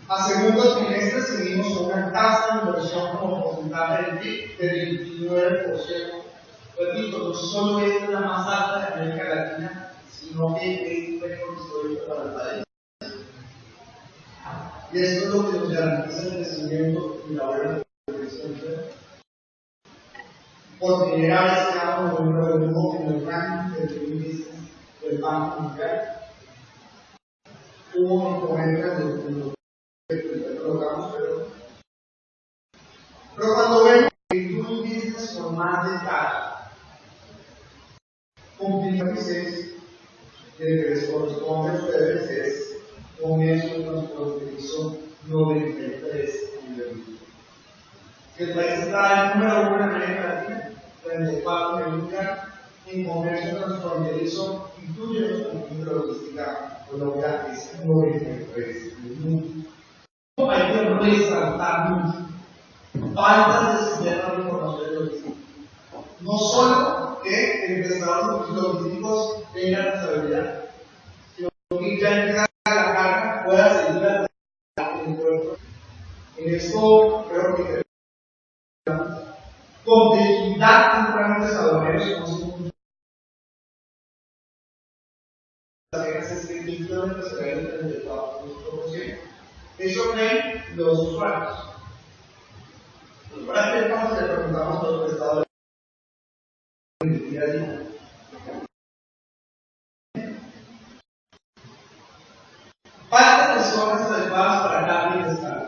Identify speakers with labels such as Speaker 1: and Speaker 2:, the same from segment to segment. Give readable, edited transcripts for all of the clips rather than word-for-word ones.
Speaker 1: A segundo trimestre seguimos con una tasa de inversión como porcentaje del PIB de 29%. Repito, no solo es la más alta de América Latina, sino que es un récord histórico para el país. Y esto es lo que nos garantiza el crecimiento y la buena producción. Por primera vez quedamos en número uno en el ranking del índice del Banco Mundial. Hubo incrementos en los que colocamos, pero cuando vemos que Doing Business con más detalle, cumplir 16, que les corresponde a ustedes es comercio transfronterizo 93 millones. El país está en número 1 en América Latina, 34 en el lugar, en comercio transfronterizo, incluye también la logística, Colombia es 93 millones. Hay que resaltar mucho. Faltas de sistema de información logística. No solo que el prestador logísticos tenga responsabilidad, sino que ya en la carga pueda seguir en el puerto. En esto creo que complejidad en trámites aduaneros son es que el kilómetro se ve el 34%. Eso creen los usuarios. Para que le preguntamos a los prestadores. Falta de zonas adecuadas para cada bienestar,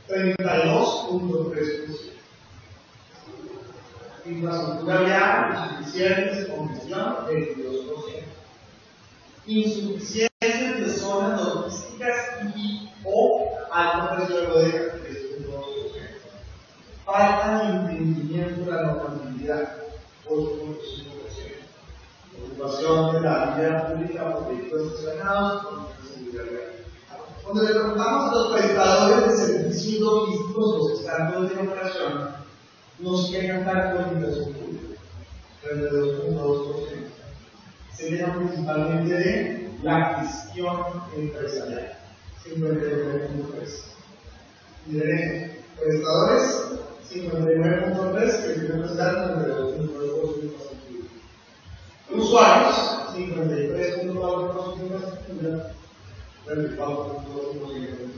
Speaker 1: 32.3%. Infraestructura vial insuficiente, congestión, 22%. Insuficiencias de zonas logísticas y o alto precio de bodega, 3.2%. Falta de entendimiento de la normatividad, 8.5%. Ocupación de la vía pública por vehículos estacionados, con seguridad real. Cuando le preguntamos a los prestadores de servicios logísticos, los que están todos en operación, nos quejan tanto en infraestructura, 32.2%. Se quejan principalmente de la gestión empresarial, 59.3%. Y de prestadores, 59.3%, que el empresarial, 32.2%. Usuarios, 53.4% de infraestructura, 34.2% de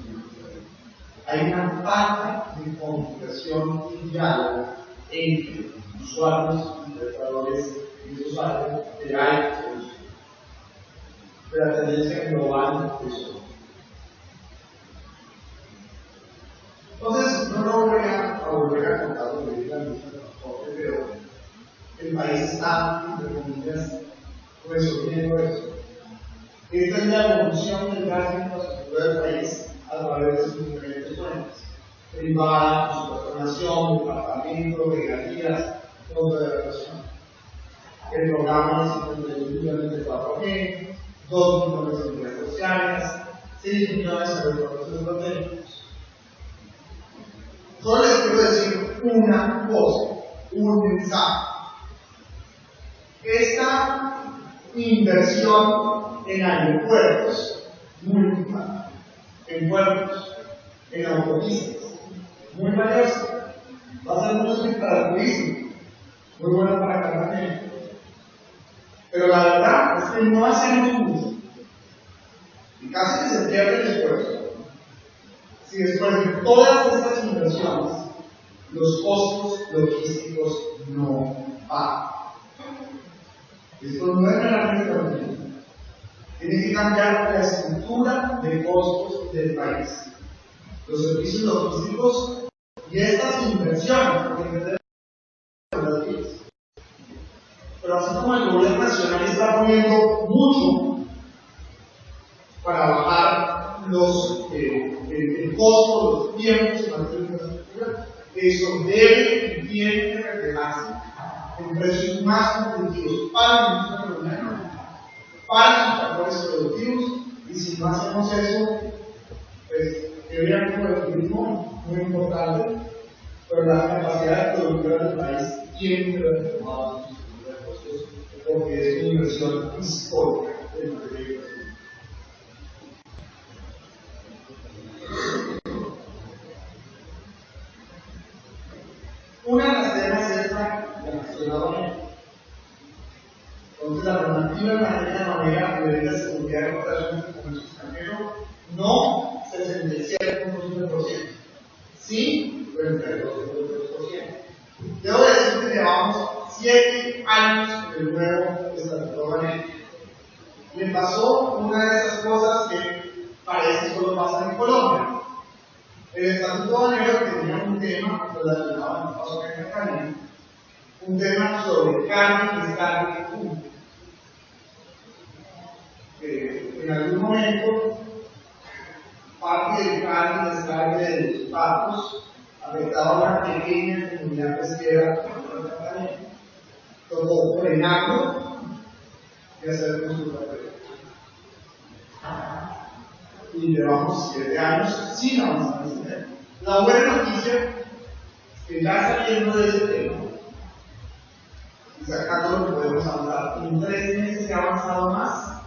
Speaker 1: hay una falta de comunicación y diálogo entre usuarios y prestadores y usuarios que hay de la tendencia global de eso. Entonces, no lo voy a volver a contar lo que diga la ministra de Transporte, pero el país está, entre comillas, resolviendo eso. Esta es la evolución del gasto de infraestructura del país a través de sus diferentes fuentes: privada, subvención, departamento, regalías, fondo de adaptación. El programa de 51 millones de 4G, 2 millones de redes sociales, 6 millones de aeropuertos estratégicos. Solo les quiero decir una cosa, un mensaje. Esta inversión en aeropuertos, múltiples, en puertos, en autopistas, muy valiosa. Va a ser muy útil para el turismo, muy buena para Cartagena. Pero la verdad es que no hacemos mucho. Y casi que se pierde el esfuerzo. Si después de todas estas inversiones, los costos logísticos no pagan. Esto no es meramente economía. Tiene que cambiar la estructura de costos del país. Los servicios logísticos y estas inversiones, porque las vías. Pero así como el gobierno nacional está poniendo mucho para bajar el costo, los tiempos en materia de infraestructura, eso debe y tiene que reflejarse en precios más competitivos para la industria colombiana, para sus factores productivos, y si no hacemos eso, pues evidentemente el turismo muy importante, pero la capacidad de productiva del país tiene que ver con sus costos, porque es una inversión histórica en materia de infraestructura. aproximadamente. Entonces, la normativa en materia aduanera debería seguridad de operaciones de comercio extranjero no 67.9%, sí 32.3%. Debo decir que llevamos 7 años en el nuevo estatuto aduanero. Me pasó una de esas cosas que parece solo pasa en Colombia. El estatuto aduanero tenía un tema relacionado al paso que Cataluña, un tema sobre carga fiscal pública. En algún momento, parte del cargo y descargue de los barcos afectaba a una pequeña comunidad pesquera de Cataluña. Tocó frenarlo y hacer consulta previa. Y llevamos 7 años sin avanzar en ese tema. La buena noticia es que ya saliendo de ese tema y sacando lo que podemos avanzar, en 3 meses se ha avanzado más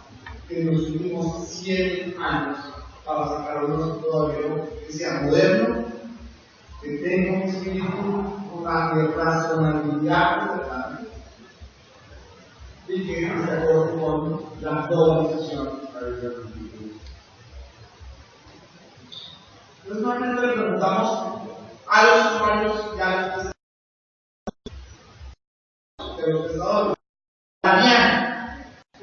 Speaker 1: que en los últimos 100 años para sacar un estatuto que sea moderno, que tenga un espíritu, una razonabilidad y que se acorde con la globalización. Entonces, normalmente le preguntamos a los usuarios y a los prestadores.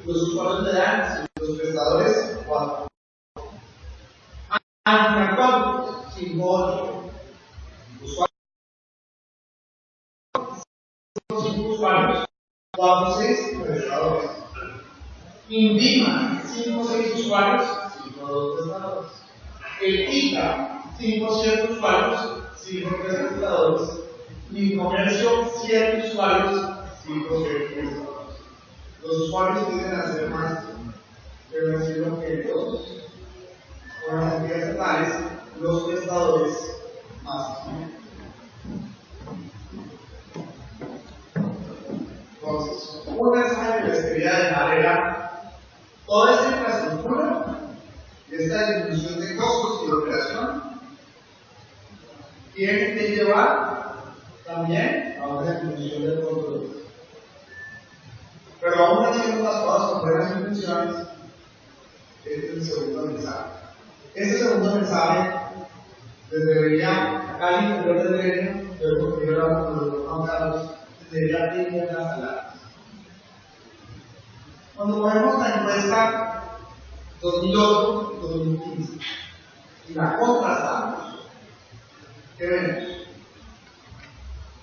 Speaker 1: Los usuarios le dan, los prestadores 4. Actual, 5 usuarios, 4 6 prestadores. Indima, 5 6 usuarios, 5 2 prestadores. El ICA, 5 7 usuarios, 5 3 prestadores. Mi comercio, 7 usuarios, 5 7 prestadores. Los usuarios tienden a ser más, deben decir lo que todos. Con las entidades estatales, los prestadores más. Entonces, un mensaje que les quería dejar era: toda esta infraestructura y esta disminución de costos y de operación tiene que llevar también a una disminución del control. Pero aún haciendo las cosas con buenas intenciones, este es el segundo mensaje. Este segundo mensaje les debería, acá al interior del gremio, porque yo hablaba con los doctores Carlos, debería tener las alarmas. Cuando ponemos la encuesta 2008-2015 y la contrastamos, ¿qué vemos?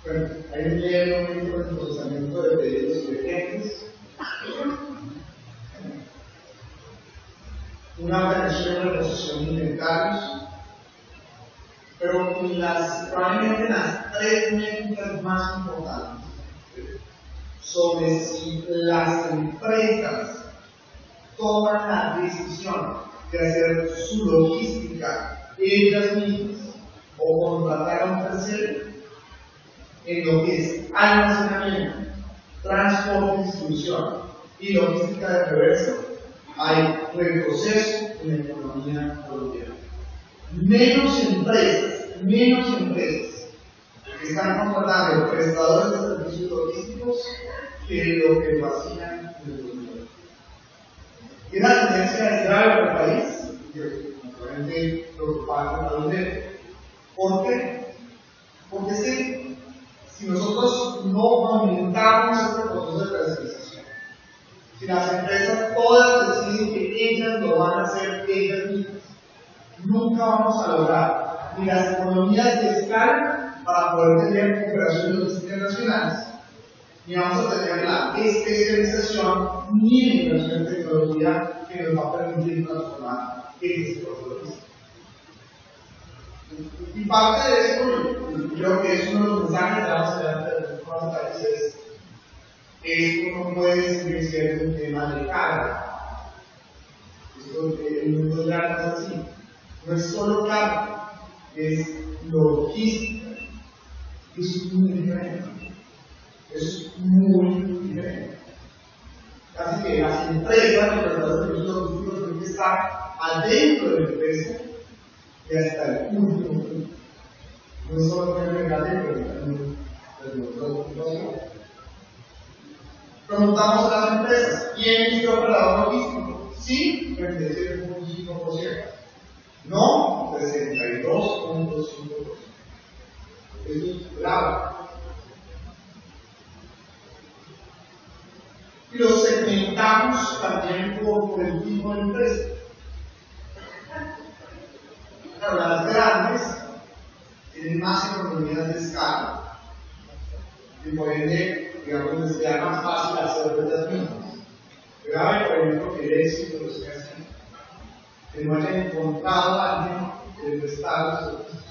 Speaker 1: Bueno, hay un leve aumento en el procesamiento de pedidos y de clientes, una operación de reposición de inventarios, pero probablemente las 3 métricas más importantes sobre si las empresas toman la decisión de hacer su logística ellas mismas o contratar a un tercero en lo que es almacenamiento, transporte, distribución y logística de reversa, hay retroceso en la economía colombiana. Menos empresas que están contratando prestadores de servicios logísticos que lo que lo hacían en el 2008. Y la tendencia es grave para el país, y naturalmente preocupante para los medios. ¿Por qué? Porque si nosotros no aumentamos este proceso de tercerización, si las empresas todas deciden que ellas lo van a hacer ellas mismas, nunca vamos a lograr ni las economías de escala para poder tener operaciones logísticas nacionales, ni vamos a tener la especialización ni la inversión en tecnología que nos va a permitir transformar ese proceso logístico. Y parte de esto, y creo que es uno de los mensajes que vamos a ver de los más detalles, esto no puede seguir siendo un tema de carga. El mundo ya no es así. No es solo carga, es logística. Es muy diferente. Es muy diferente. Así que las empresas, los servicios logísticos, tienen que estar adentro de la empresa y hasta el último punto. No solo tener que adentro del producto. Preguntamos a las empresas, ¿quién es el operador logístico? Sí, 37.5%. No, 62.5%. Eso es grave. Y los segmentamos también por el tipo de empresa. Claro, las grandes tienen más economías de escala y por ende, digamos, les queda más fácil hacer las mismas. Grave, por ejemplo, que el éxito lo sea así, que no hayan encontrado a alguien que les prestara los servicios.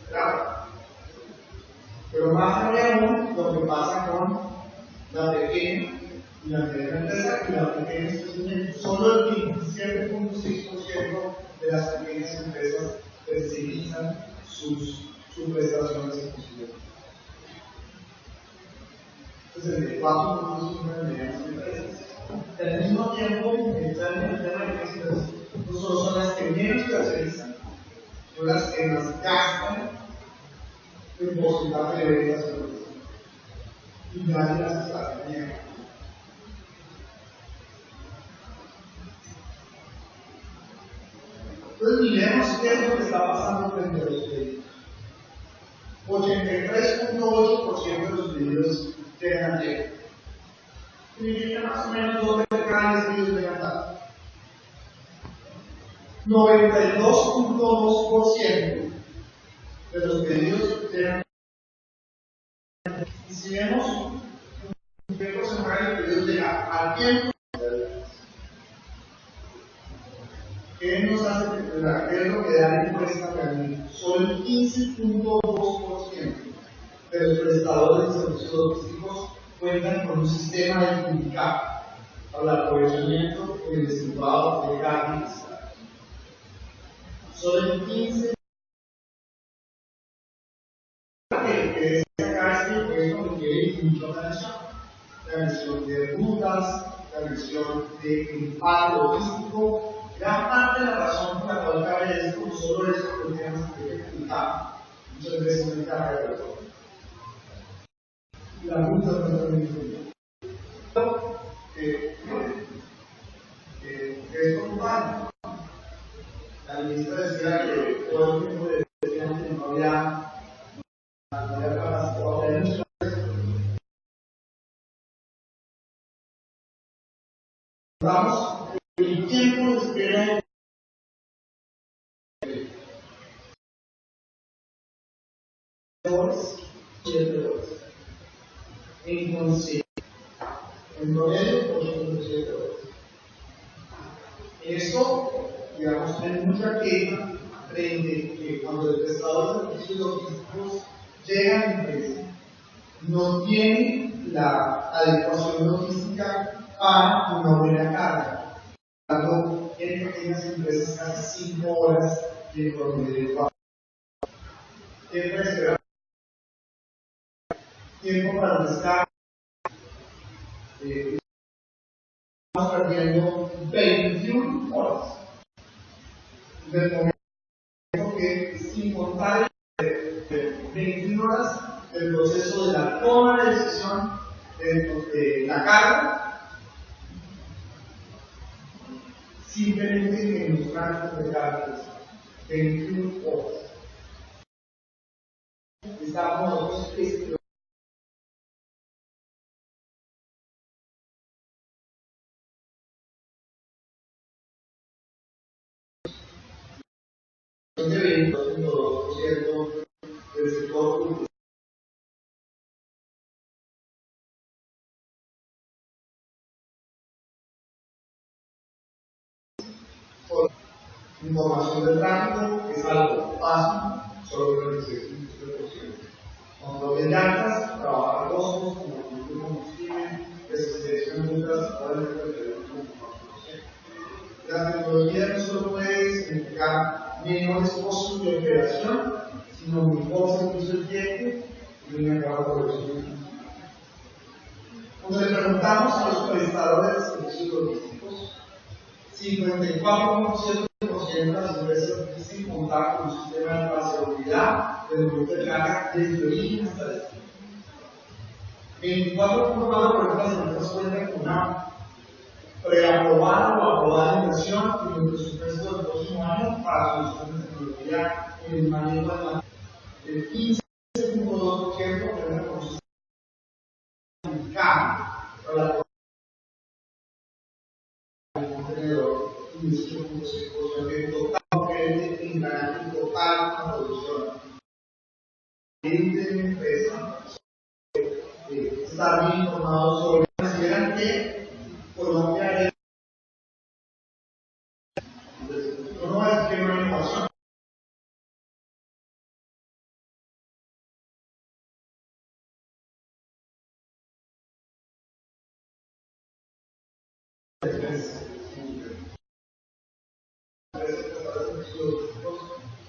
Speaker 1: Grave. Pero más grave aún lo que pasa con la pequeña y la mediana empresa, y la pequeña especialmente, solo el 27.6% de las pequeñas empresas tercerizan sus prestaciones exclusivas. Entonces, el 4.5% de medianas empresas. Y al mismo tiempo, están en el tema de empresas, no solo son las que menos tercerizan, son las que más gastan en porcentaje de ventas y nadie las está teniendo. Entonces, miremos qué es lo que está pasando frente a los pedidos. 83.8% de los pedidos llegan a tiempo. Significa más o menos 2 de cada 10 pedidos llegan tarde. 92.2% de los pedidos llegan tarde. Y si vemos qué porcentaje de pedidos llega al tiempo, ¿qué nos hace calcular? ¿Qué es lo que da la encuesta realmente? Solo el 15.2% de los prestadores de servicios logísticos cuentan con un sistema de comunicar para el aprovechamiento y el desinflado de carga y pescado. Solo el 15%. Que destaca es que es lo que quiere mucho la misión de rutas, la misión de impacto logístico. Gran parte de la razón por la cual cabe esto, no solo es porque tenemos que ejecutar, muchas veces no hay carga de retorno. La ruta no está bien definida. Es preocupante. La ministra decía que todo el tiempo decían que no había capacidad. Vamos, el tiempo de espera 7 horas. En concierto. En promedio, 8.7 horas. Esto, digamos, hay mucha queja frente que cuando el prestador de servicios logísticos llega a la empresa, no tiene la adecuación logística para una buena carga. En pequeñas empresas casi 5 horas y en promedio 4. Tiempo de espera. Tiempo para el descargo. Estamos perdiendo 21 horas. Del momento que, sin contar 21 horas del proceso de la toma de decisión de la carga, simplemente en los rangos de carga, 21 horas. Estamos nosotros de 22% del sector público. Información del tráfico es algo fácil, solo el 36.7%. Control de llantas, trabajar costos, como el combustible, desinfección de rutas, pueden representar un 4%. La tecnología no solo puede significar menores costos de operación, sino mejor servicio al cliente y una mejor producción. Cuando le preguntamos a los prestadores de servicios logísticos, 54.7% de las empresas dicen contar con un sistema de trazabilidad del movimiento de carga desde origen hasta destino. 24.4% de las empresas cuentan con una preaprobada o aprobada inversión en el presupuesto del próximo año para soluciones de tecnología en el manejo de la. El 15.2% cuenta con su certificado para el contenedor y 18.6% de total crédito integral y total con la producción. De empresa estar bien informados sobre consideran que Colombia es no es que no hay innovación.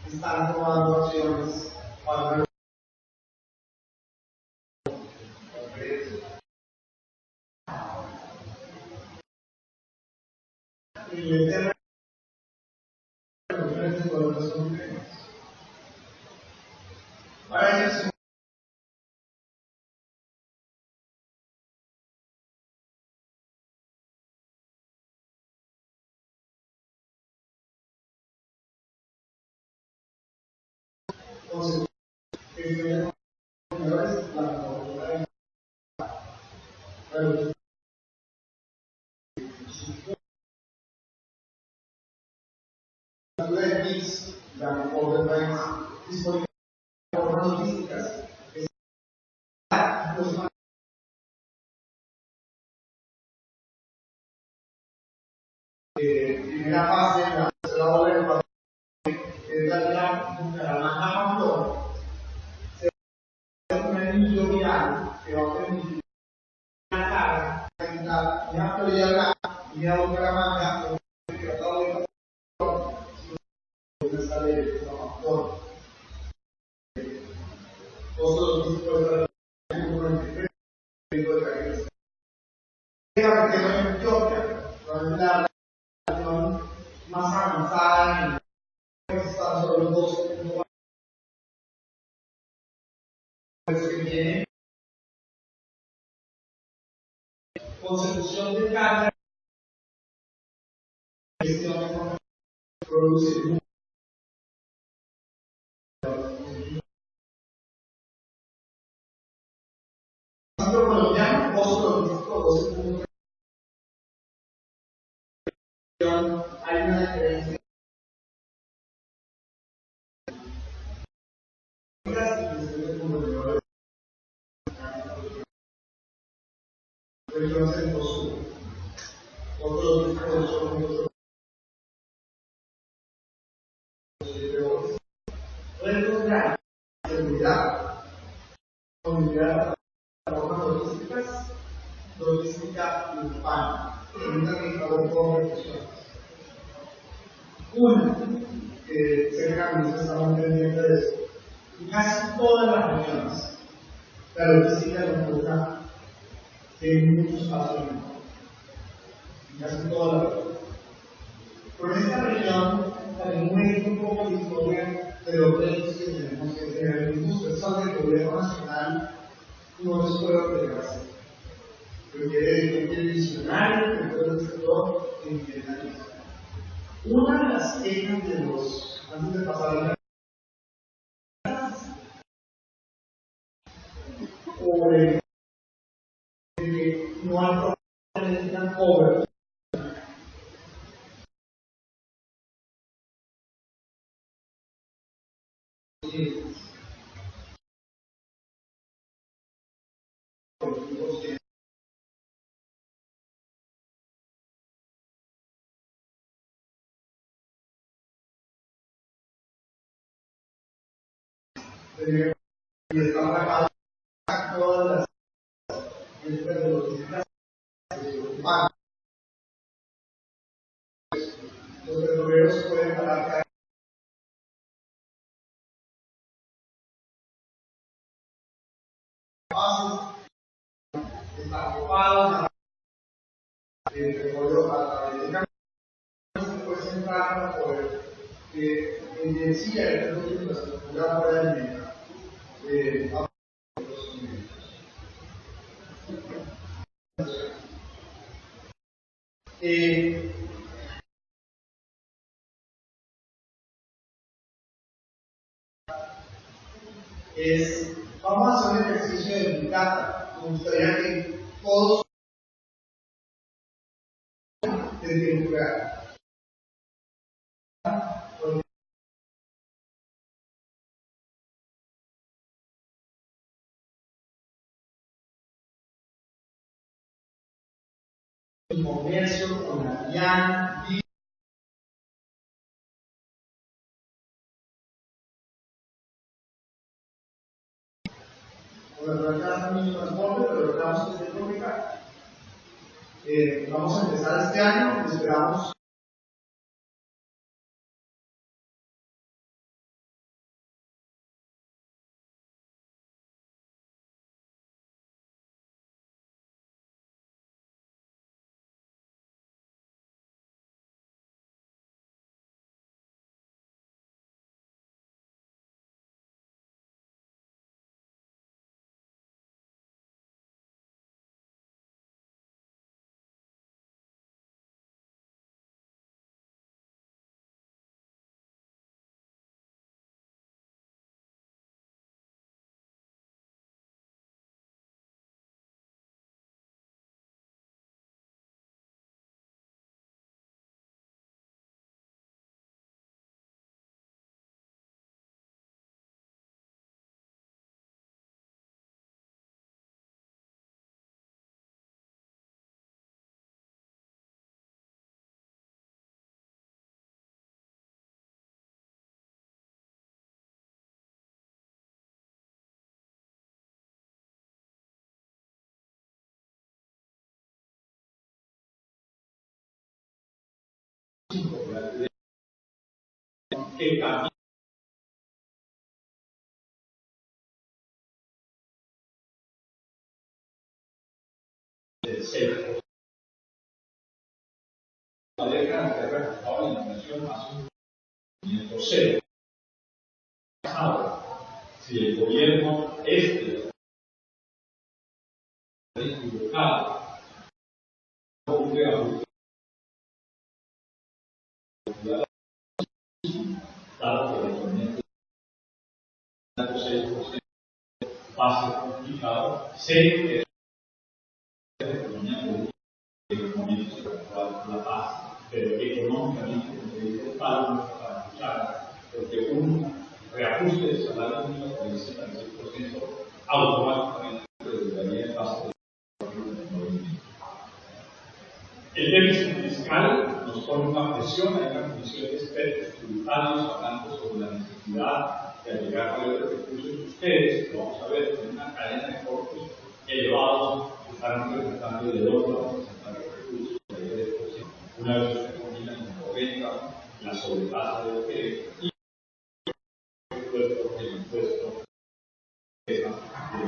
Speaker 1: Están tomando acciones para y el tema de las diferentes colaboraciones. Para eso, entonces, la disponibilidad de formas logísticas. Primera fase, la tercera ola es la Bucaramanga Flor. Se va a un anillo vial que va a permitir una carga, una prioridad y a Bucaramanga, que tratado de una sala de factor. Todos los tipos de en Etiopía, la relación más avanzada en está sobre los 12.4 que tiene consecución de carga gestión produce colombiano, costo logístico 12.3. Hay una diferencia regiones en consumo. Otros tipos son mucho retos grandes, seguridad, movilidad, plataformas logísticas, logística urbana. Permítanme que haga un poco de reflexión. Una, que cercanos estamos pendientes de eso. En casi todas las regiones, la logística es una cosa en muchos espacios en casi todas las regiones. Pero en esta región también muestra un poco la historia de los retos que tenemos que tener en la industria. Eso del gobierno nacional no les puede obligarse. Requiere visionario, que todo el sector entienda. Una de las quejas de los, antes de pasar a o de que no hay necesitan cobertura. Y están marcadas todas las tecnologías urbanas. Los petroleros pueden parar pasos, están ocupados, el petróleo a través de camiones se puede centrar para poder evidenciar el infraestructura fuera del medio. Vamos a hacer un ejercicio de data. Me gustaría que todos en tiempo real. El comercio con la DIAN, con la transporte, pero logramos que esté publicado. Vamos a empezar este año, esperamos. Que camina del centro. La década que ha reportado la inflación más un movimiento cero. Si el gobierno equivocado dado que el movimiento de 6% va a ser complicado, sé que la economía política en el momento se va a la paz, pero económicamente, como se dice, para escuchar, porque un reajuste del salario mínimo por el 76% automáticamente daría el paso del movimiento. El déficit fiscal nos pone una presión, hay una comisión de expertos tributarios hablando sobre la necesidad de agregar mayores recursos. Ustedes, lo vamos a ver, en una cadena de costos elevados que están representando de 2 a 60 recursos de 10%. Una vez se combina con 90, la sobrepasa de lo que y el impuesto de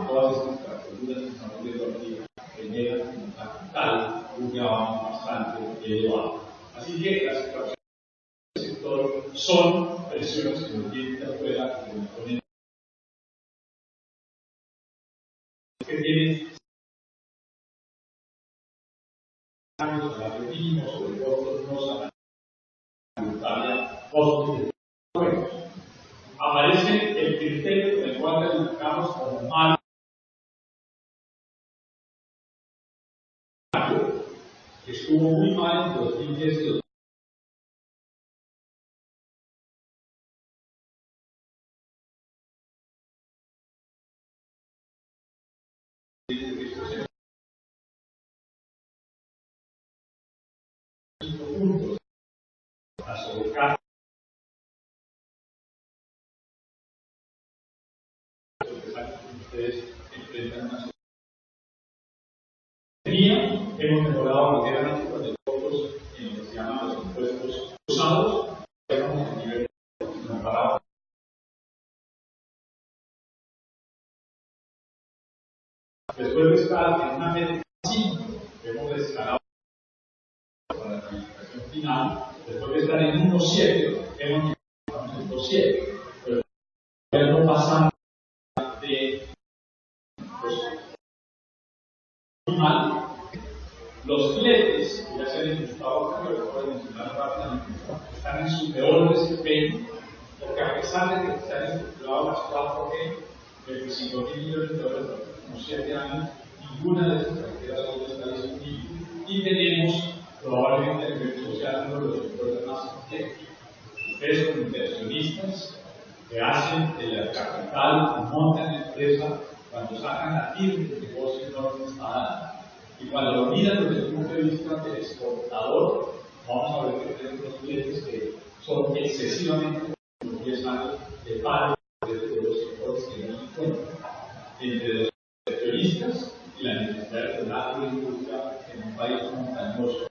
Speaker 1: todas estas características que estamos viendo aquí generan un capital un grado bastante elevado. Así que las situaciones del sector son presiones que nos tienen de afuera, que nos ponen que tienen años salarios mínimos sobre costos no salariales, costos de bueno. Aparece el criterio con el cual calificamos como malo, que estuvo muy mal en 2010 y 5 puntos. La sobrecarga que ustedes enfrentan una hemos mejorado ligeramente con costos en lo que se llaman los impuestos usados, estamos en nivel comparado. Después de estar en una métrica 5, hemos escalado para la calificación final, después de estar en 1.7, hemos llegado a 1.7, pero ya no pasamos de los muy mal. Los fletes, ya
Speaker 2: ser en Gustavo Caño, lo puedo mencionar rápidamente, están en su peor desempeño, porque a pesar de que se han estructurado las 4G, 25.000 millones de dólares en los últimos 7 años, ninguna de esas carteras hoy está disponible. Y tenemos probablemente el efecto social uno de los sectores más complejos. Ustedes como inversionistas que hacen el capital, montan la empresa, cuando sacan la firma del negocio no les está dando. Y cuando lo miran desde el punto de vista del exportador, vamos a ver que tenemos unos clientes que son excesivamente los 10 años de paro de los sectores que no se encuentran. Entre los inversionistas y la necesidad de la agroindustria en un país montañoso.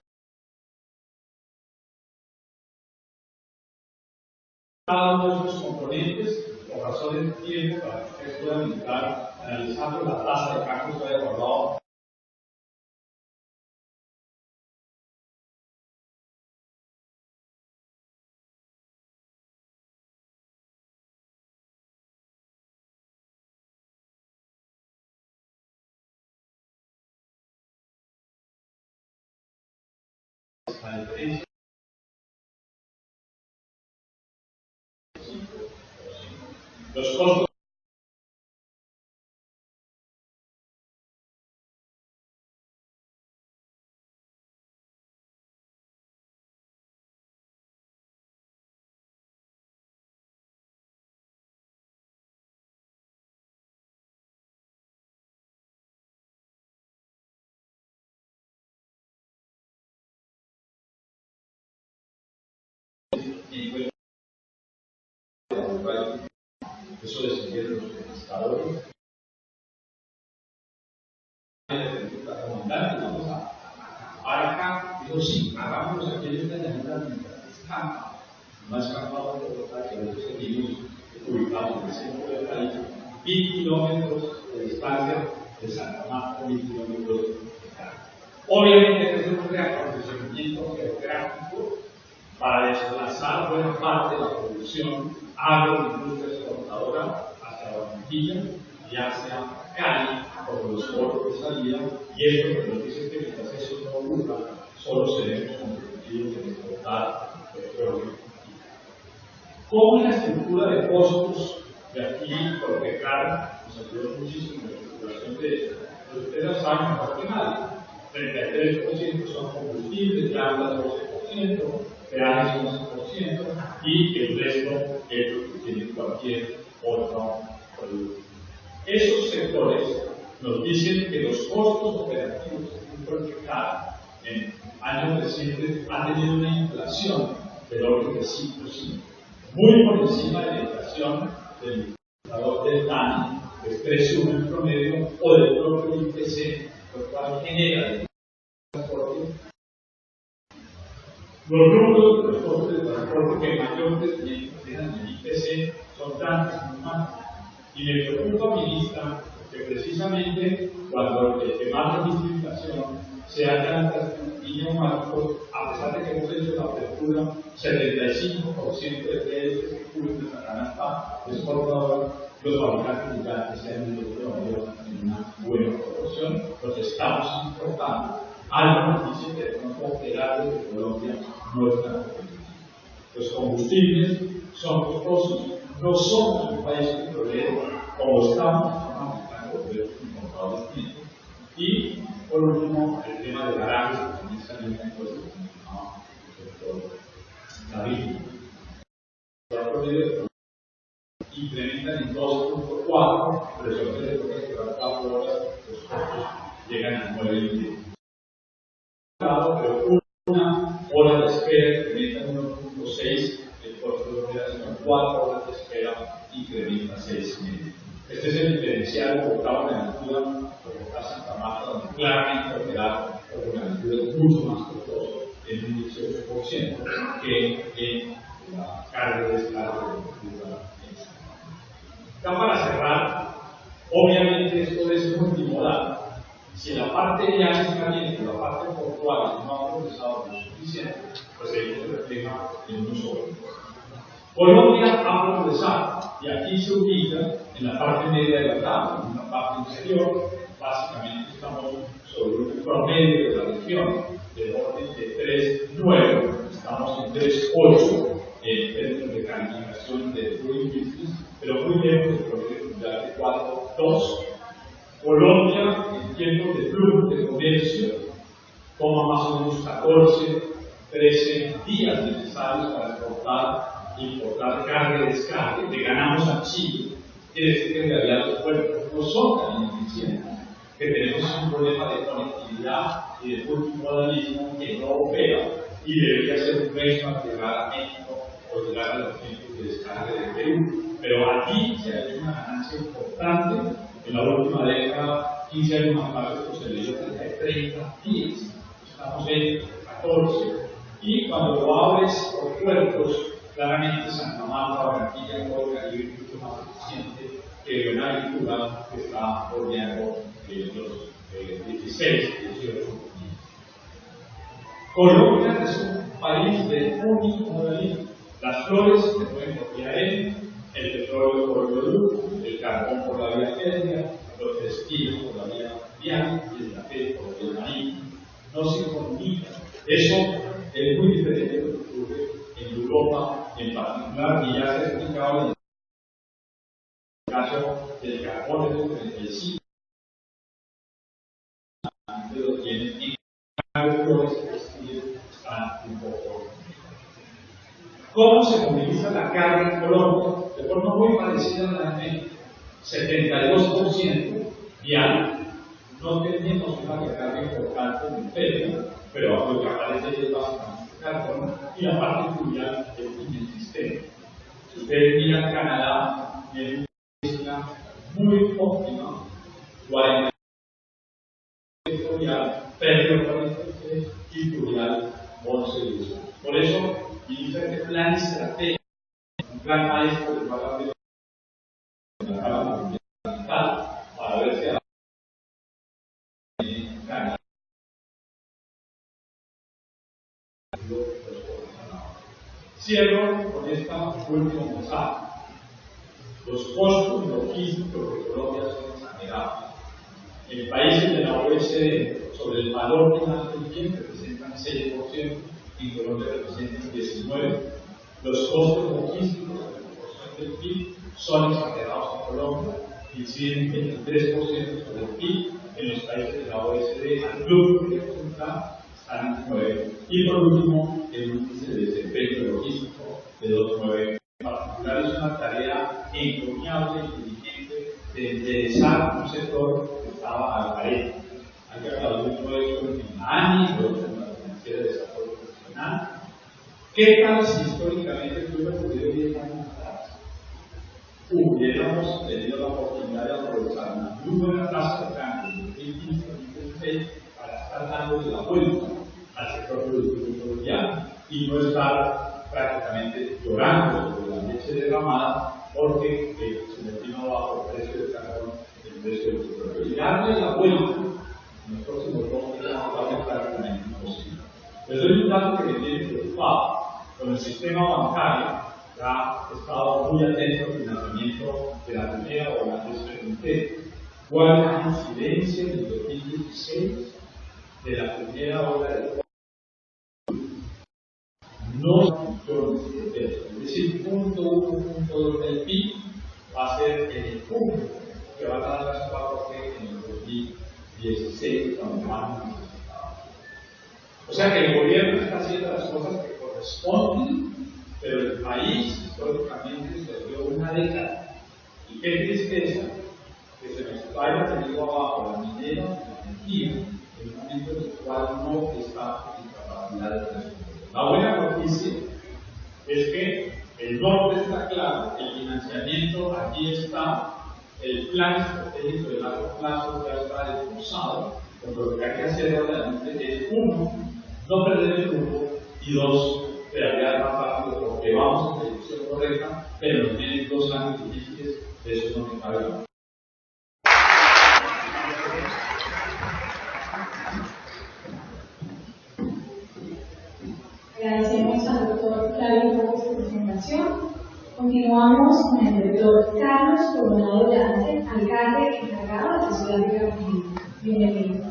Speaker 2: Cada uno de estos componentes, por razones de tiempo, para que ustedes puedan entrar analizando la tasa de cambio que haya guardado. La diferencia los costos y eso decidieron los pescadores. Vamos a acabar acá. Digo, sí, hagámoslo aquí en esta llanura mientras escampa. No escampado de Bogotá, que nosotros seguimos ubicados en el centro del país, 1000 kilómetros de distancia de Santa Marta, 1000 kilómetros de Cali. Obviamente, este es un reacondicionamiento geográfico para desplazar buena parte de la producción agroindustria exportadora hacia Barranquilla y hacia Cali por los puertos de salida, y esto nos dice que mientras eso no ocurra, solo seremos competitivos en exportar petróleo. ¿Cómo es la estructura de costos de aquí? Porque claro, nos ayudó muchísimo en la estructuración de esto. Pero ustedes saben mejor que nadie, 33% son combustibles, llamas 12%, peajes 11% y el resto es lo que tiene cualquier otro producto. Esos sectores nos dicen que los costos operativos proyectados en años recientes han tenido una inflación del orden de 5%, muy por encima de la inflación del indicador del DANI, que es 3,1 en promedio, o del propio IPC, lo cual genera el transporte. Los rubros de los costos de transporte que mayor crecimiento tienen en el IPC son tantos como más. Y me preocupa, ministra, que precisamente cuando el que más registra inflación sea tantas y neumáticos, a pesar de que hemos hecho la apertura, 75% de créditos que cubren nuestra canasta exportadora, los fabricantes gigantes se han ido en una buena proporción, los estamos importando. Algo nos dice que de pronto operarios de Colombia no están competitivos. Los combustibles son costosos, no somos un país petrolero como estamos americanos de importadores netos. Y por último, el tema de garajes, que también salió una encuesta la víctima. Los promedios incrementan en 2,4, pero si ustedes pueden esperar 4 horas, los costos llegan a 9,10. Pero una hora de espera incrementa 1,6, el costo de operación 4 horas de espera incrementa 6,5. Este es el diferencial de Buenaventura, Bogotá, Santa Marta, donde claramente operar por Buenaventura es mucho más costoso en un 18% que en la carga de descarga de Buenaventura. Ya para cerrar, obviamente esto es multimodal. Si la parte de viajes está bien, pero la parte portuaria no ha progresado lo suficiente, pues ello se refleja en un solo. Colombia ha progresado y aquí se ubica en la parte media de la tabla, en la parte inferior. Básicamente estamos sobre un promedio de la región de orden de 3.9, estamos en 3.8 en términos de calificación de Doing Business, pero muy lejos del promedio mundial de 4.2. Colombia, en tiempos de flujo de comercio, toma más o menos 14, 13 días necesarios para exportar e importar carga y descarga. Le ganamos a Chile. Quiere decir que en realidad los puertos no son tan ineficientes, que tenemos un problema de conectividad y de multimodalismo que no opera y debería ser un benchmark llegar a México o llegar a los tiempos de descarga de Perú. Pero aquí se ha hecho una ganancia importante. En la última década, 15 años más tarde, pues se le dio 30 días. Estamos en 14. Y cuando lo abres por puertos, claramente Santa Marta, Barranquilla, todo el Caribe es mucho más eficiente que una agricultura que está bordeando los 16, 18 días. Colombia es un país de unimodalismo. Las flores se pueden por vía aérea, el petróleo por oleoducto, el carbón por la vía férrea, los textiles por la vía vial y el café por la vía marítima. No se comunican. Eso es muy diferente de lo que ocurre en Europa en particular, y ya se ha explicado en el caso del carbón de los 35, de los bienes en cambio flores y textiles están un poco. ¿Cómo se moviliza la carga en Colombia? De forma muy parecida a la de México. 72% vial. No tenemos una recarga importante en el feria, pero lo que aparece es básicamente carbono, y la parte fluvial es un sistema. Si ustedes miran Canadá, es una isla muy óptima, 40% vial, feria 43% y fluvial 11%. Por eso, inicia este plan estratégico, un plan maestro de para ver si Canadá. Cierro con esta última mensaje. Los costos logísticos de Colombia son exagerados. En países de la OECD, sobre el valor final del bien, representan 6%, en Colombia representan 19%. Los costos logísticos de la proporción del PIB son exagerados en Colombia, inciden 23% sobre el PIB. En los países de la OECD, al club de están en 9%. Y por último, el índice de desempeño logístico de 2.9%. En particular, es una tarea encomiable y diligente de enderezar un sector que estaba al pared. Hay que aplaudir todo esto en la ANI, en la Financiera de Desarrollo Profesional. ¿Qué tal si históricamente tuviera ocurrido 10 años atrás? Hubiéramos tenido la oportunidad de aprovechar una muy buena tasa de cambio de 2015-2016 para estar dándole la vuelta al sector productivo colombiano y no estar prácticamente llorando sobre la leche derramada porque se destinó bajo el precio del carbón, el precio del petróleo. Y darle la vuelta en los próximos 2 años va a ser prácticamente imposible. Les doy un dato que me tiene preocupado. Con el sistema bancario ha estado muy atento al financiamiento de la primera ola. Les pregunté cuál es la incidencia en el 2016 de la primera ola del no millones de pesos. Es decir, 0.1 del PIB va a ser en el punto que van a dar las 4G en el 2016 cuando más necesitados. O sea que el gobierno está haciendo las cosas que corresponden, pero el país históricamente se dio una década. Y qué tristeza que se nos vaya tenido abajo la minera y la energía en un momento en el cual no está en capacidad de responder. La buena noticia es que el norte está claro, el financiamiento aquí está, el plan estratégico de largo plazo ya está desglosado, porque lo que hay que hacer realmente es, uno, no perder el rumbo, y dos, pedalear más rápido porque vamos en la dirección correcta, pero nos vienen 2 años difíciles, de eso no me cabe duda.
Speaker 3: Agradecemos al doctor Flavio por su presentación. Continuamos con el doctor Carlos Coronado Yance, alcalde encargado de la ciudad de Cartagena. Bienvenido.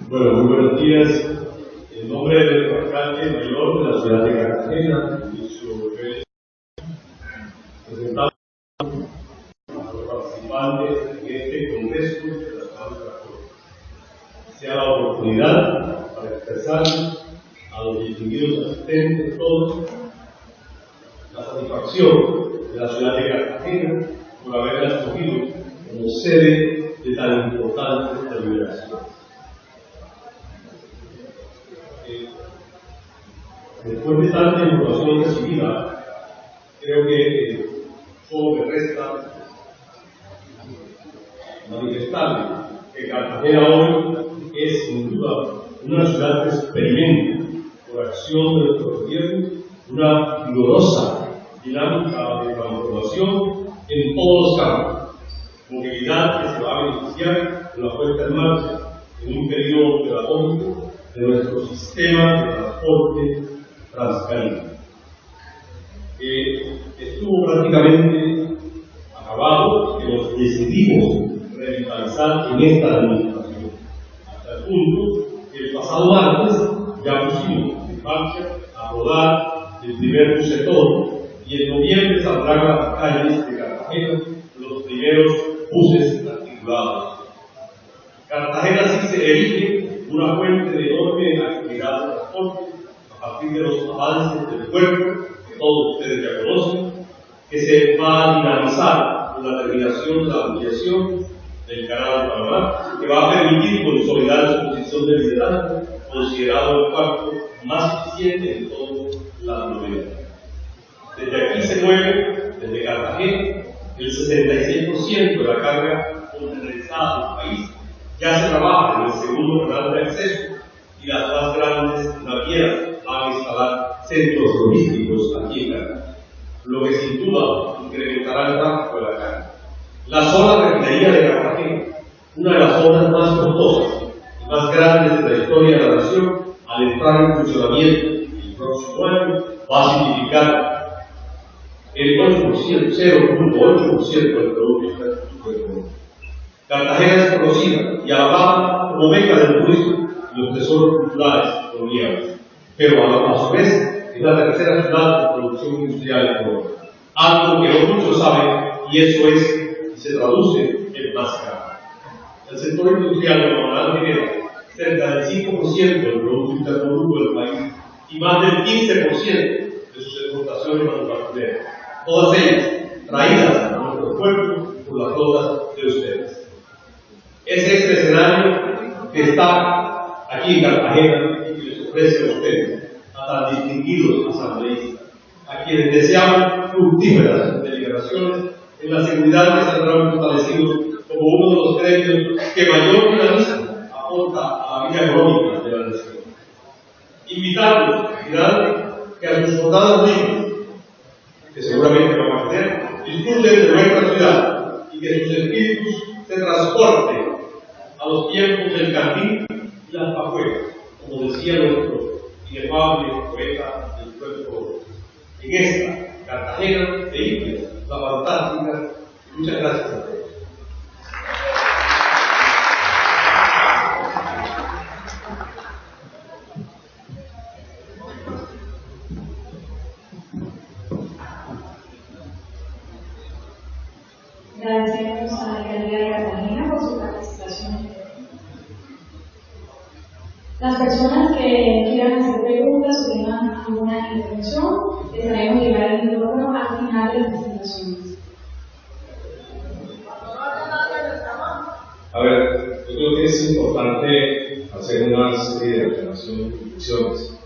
Speaker 4: Bueno, muy buenos días. En nombre del alcalde mayor de la ciudad de Cartagena y su presentamos a los participantes en este congreso de la ciudad de Cartagena. Sea la oportunidad para expresar a los distinguidos asistentes todos la satisfacción de la ciudad de Cartagena por haberla escogido como sede de tan importante deliberación. Después de tanta información recibida, creo que solo me resta manifestarle que Cartagena hoy es sin duda una ciudad que experimenta, por acción de nuestro gobierno, una vigorosa dinámica de transformación en todos los campos. Movilidad que se va a beneficiar de la puesta en marcha en un periodo pedagógico de nuestro sistema de transporte transcaribe. Estuvo prácticamente acabado, que nos decidimos revitalizar en esta administración, hasta el punto que el pasado martes ya pusimos en marcha a rodar el primer bucetón y en noviembre saldrán a las calles de Cartagena los primeros buses articulados. Cartagena sí se erige una fuente de enorme actividad de transporte a partir de los avances del puerto, que todos ustedes ya conocen, que se va a dinamizar con la terminación de la ampliación del Canal de Panamá, que va a permitir consolidar su posición de liderazgo, considerado el cuarto más eficiente en toda Latinoamérica. Desde aquí se mueve, desde Cartagena, el 66% de la carga contenerizada del país. Ya se trabaja en el segundo canal de acceso y las más grandes navieras van a instalar centros logísticos aquí en Cartagena, lo que sin duda incrementará el tráfico de la carga. La zona refinería de Cartagena, una de las zonas más costosas y más grandes de la historia de la nación, al entrar en funcionamiento el próximo año, va a significar el 8%, 0.8% del Producto Interno. Cartagena es conocida y alabada como meca del turismo y los tesoros culturales coloniales, pero a su vez es la tercera ciudad de producción industrial en Colombia, algo que no muchos saben, y eso es, y se traduce en más caro. El sector industrial de Panamá genera cerca del 5% del Producto Interno Bruto del país y más del 15% de sus exportaciones manufactureras, todas ellas traídas a nuestro puerto por las flotas de ustedes. Es este escenario que está aquí en Cartagena y que les ofrece a ustedes, a tan distinguidos asambleístas, a quienes deseaban fructíferas deliberaciones en la seguridad que saldrán fortalecidos como uno de los gremios que mayor dinamismo aporta a la vida económica de la nación. Invitarlos, finalmente, que a sus jornadas libres, que seguramente van a tener, disfruten de nuestra ciudad y que sus espíritus se transporten a los tiempos del Candil y las Pajuelas, como decía nuestro inefable poeta del pueblo. En esta Cartagena de Indias, la fantástica. Muchas gracias a todos.
Speaker 3: Agradecemos a la alcaldía de Cartagena por su participación. Las personas que quieran hacer preguntas o tengan alguna intervención, les haremos llegar el micrófono al final de las presentaciones.
Speaker 4: A ver, yo creo que es importante hacer una serie de afirmaciones y reflexiones.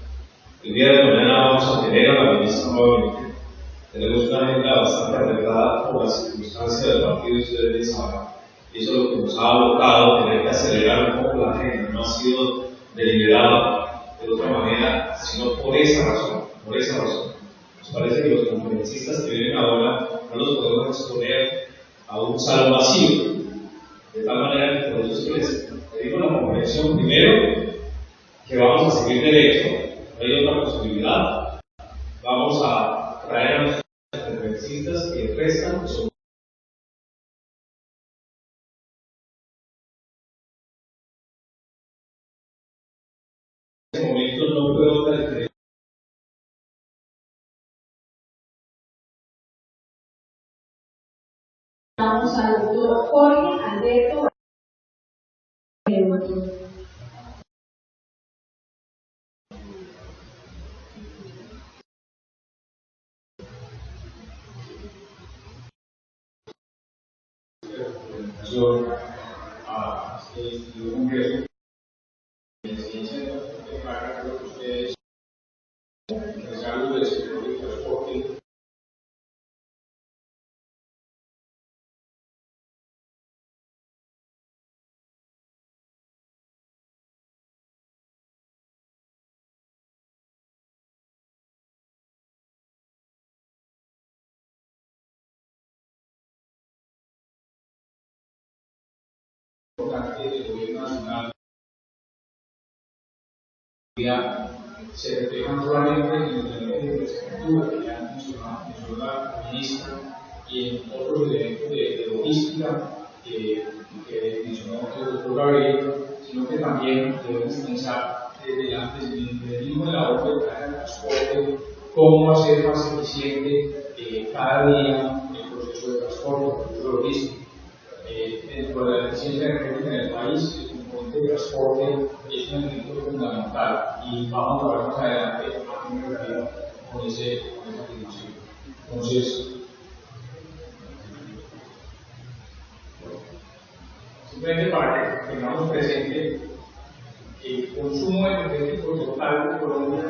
Speaker 4: El día de mañana vamos a tener a la ministra nuevamente. Tenemos una agenda bastante apretada por las circunstancias del partido y ustedes saben. Y eso es lo que nos ha abocado tener que acelerar un poco la agenda. No ha sido deliberado de otra manera, sino por esa razón. Por esa razón. Nos parece que los conferencistas que vienen ahora no los podemos exponer a un salón vacío. De tal manera que por eso les digo la convención primero que vamos a seguir derecho, no hay otra posibilidad. Vamos a traer a nuestros conferencistas que restan, que son
Speaker 3: al doctor Jorge Alberto.
Speaker 2: A este congreso de ciencia de carga, creo que ustedes, de salud, del sector de transporte, importante del gobierno nacional, se refleja no solamente en el elemento de infraestructura que ya mencionó la ministra y en otros elementos de logística que mencionó el doctor Gabriel, sino que también debemos pensar desde el mismo de la obra de transporte cómo hacer más eficiente cada día el proceso de transporte, el proceso logístico. Dentro de la eficiencia energética en el país, el componente de transporte es un elemento fundamental y vamos a ver más adelante a qué me refiero con esa afirmación. Entonces, simplemente para que tengamos presente el consumo energético total de Colombia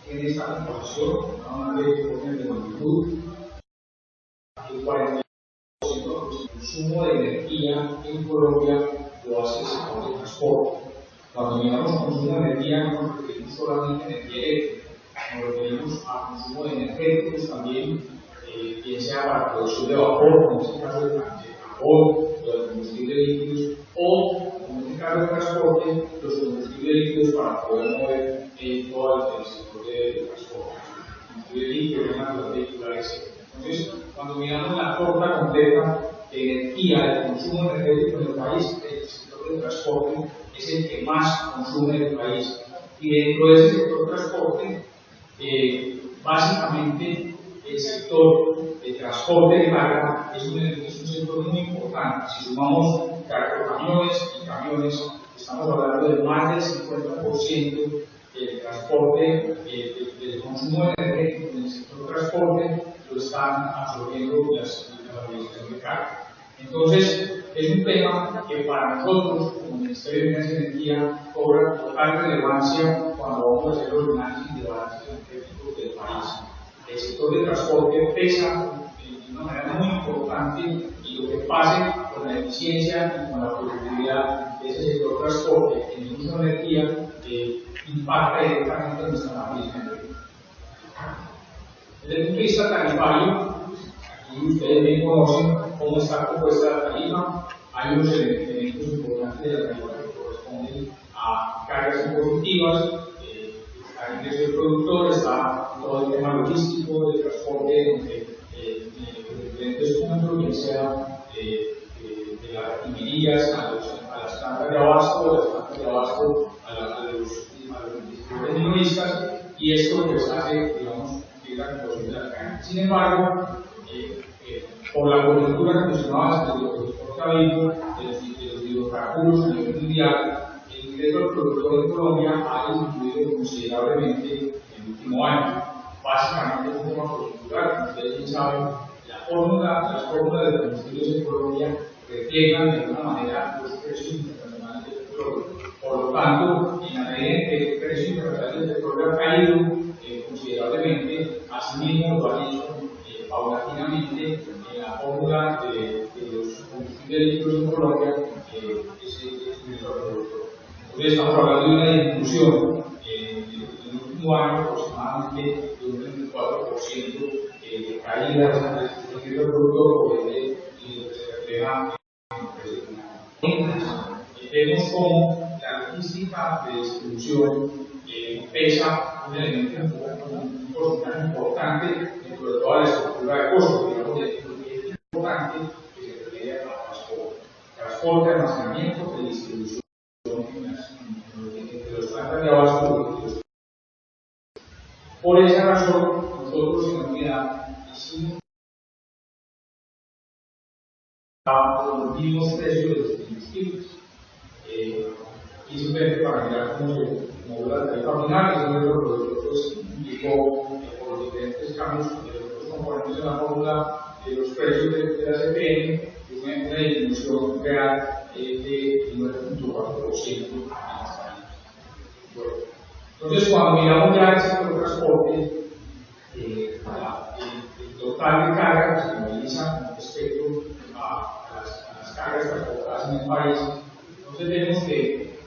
Speaker 2: en esta composición, hablamos de orden de magnitud, el 40% del consumo de energía en Colombia lo hace el sector de transporte. Cuando miramos consumo de energía no nos referimos solamente a energía eléctrica, nos referimos a consumo de energéticos también, bien sea para producción de vapor, como en este caso de carbón, de combustibles líquidos, o como en este caso de transporte, los combustibles líquidos para poder mover todo el sector de transporte, combustibles líquidos, las vehiculares, etc. Entonces, cuando miramos la torta completa de energía, de consumo energético en el país, el sector de transporte es el que más consume en el país. Y dentro de ese sector de transporte, básicamente el sector de transporte de carga es un sector muy importante. Si sumamos cargocamiones y camiones, estamos hablando de más del 50% del transporte, del consumo energético en el sector de transporte lo están absorbiendo las organizaciones de carga. Entonces, es un tema que para nosotros, como Ministerio de Minas y Energía, cobra total relevancia cuando vamos a hacer los análisis de balances energéticos del país. El sector de transporte pesa de una manera muy importante y lo que pase con la eficiencia y con la productividad de ese sector de transporte en el uso de energía impacta directamente en nuestra matriz energética. Desde el punto de vista tarifario, aquí ustedes bien conocen cómo está compuesta la tarifa. Hay unos elementos importantes de la tarifa que corresponden a cargas impositivas, está el ingreso del productor, está todo el tema logístico, de transporte entre diferentes puntos, ya sea de las refinerías a las plantas de abasto, de las plantas de abasto a los distribuidores minoristas, y esto pues hace, digamos, que la composición de la cadena. Sin embargo, por la coyuntura que mencionabas del doctor Cabildo, de los hidrocarburos a nivel mundial, el ingreso del productor de Colombia ha disminuido considerablemente en el último año. Básicamente es un tema coyuntural, como ustedes bien saben, las fórmulas de combustibles en Colombia reflejan de alguna manera los precios internacionales del petróleo. Por lo tanto, en la medida en que el precio internacional del petróleo ha caído considerablemente, asimismo lo ha hecho paulatinamente la fórmula de los combustibles líquidos en Colombia es el productor. Entonces estamos hablando de una disminución en el último año aproximadamente de un 24% de caída del productor, por ende, y lo que se refleja en el precio final. Vemos cómo la logística de distribución pesa un elemento, un porcentaje importante dentro de toda la estructura de costos, digamos, de importante que se refiere a transporte, almacenamiento y distribución de los plantas de abasto. Por esa razón, nosotros en la unidad hicimos los mismos precios de los combustibles. Y simplemente para mirar cómo se movió la tarifa final, y eso es lo que nosotros indicó por los diferentes cambios de los componentes de la fórmula de los precios de la CPN, una disminución real de 9.4% en las tarifas. Bueno, entonces, cuando miramos ya el sector de transporte, el total de carga que se moviliza con respecto a las cargas transportadas en el país, entonces vemos que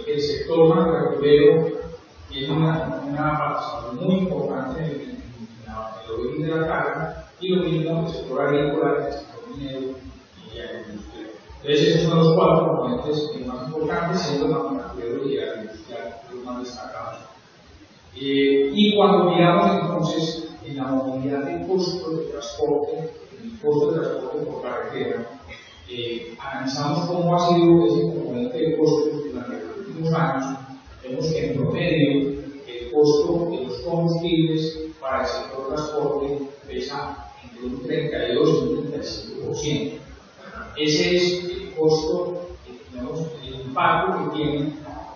Speaker 2: el sector manufacturero tiene una participación muy importante en el origen de la carga, y lo mismo el sector agrícola, el sector minero y agroindustrial. Entonces, esos son los cuatro componentes más importantes, siendo el manufacturero y el agroindustrial los más destacados. Y cuando miramos entonces en la movilidad de costos de transporte, el costo de transporte por carretera, analizamos cómo ha sido ese componente de costos durante los últimos años. Vemos que en promedio el costo de los combustibles para el sector transporte pesa entre un 32 y un 35%. Ese es el costo, el impacto que tiene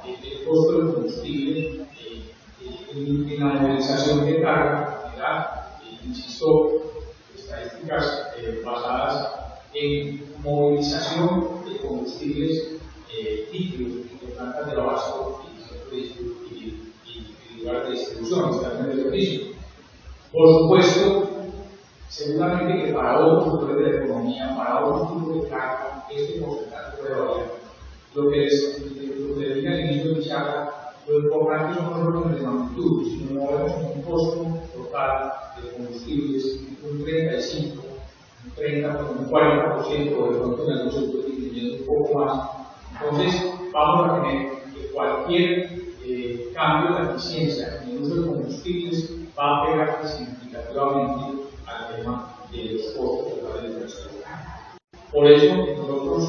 Speaker 2: el costo del combustible en la movilización de carga, ¿verdad? Insisto, estadísticas basadas en movilización de combustibles líquidos de plantas de abasto y lugares de distribución, estaciones de servicio. Por supuesto, seguramente que para otros sectores de la economía, para otros tipos de carga, este porcentaje puede variar. Lo que les dije al inicio de mi charla, lo importante son los órdenes de magnitud. Si nos movemos en un costo total de combustibles, un 35, un 30, un 40%, de pronto en algunos sectores disminuyendo un poco más, entonces vamos a tener que cualquier cambio de eficiencia en el uso de combustibles va a pegar significativamente al tema de los costos totales de transporte. Por eso, nosotros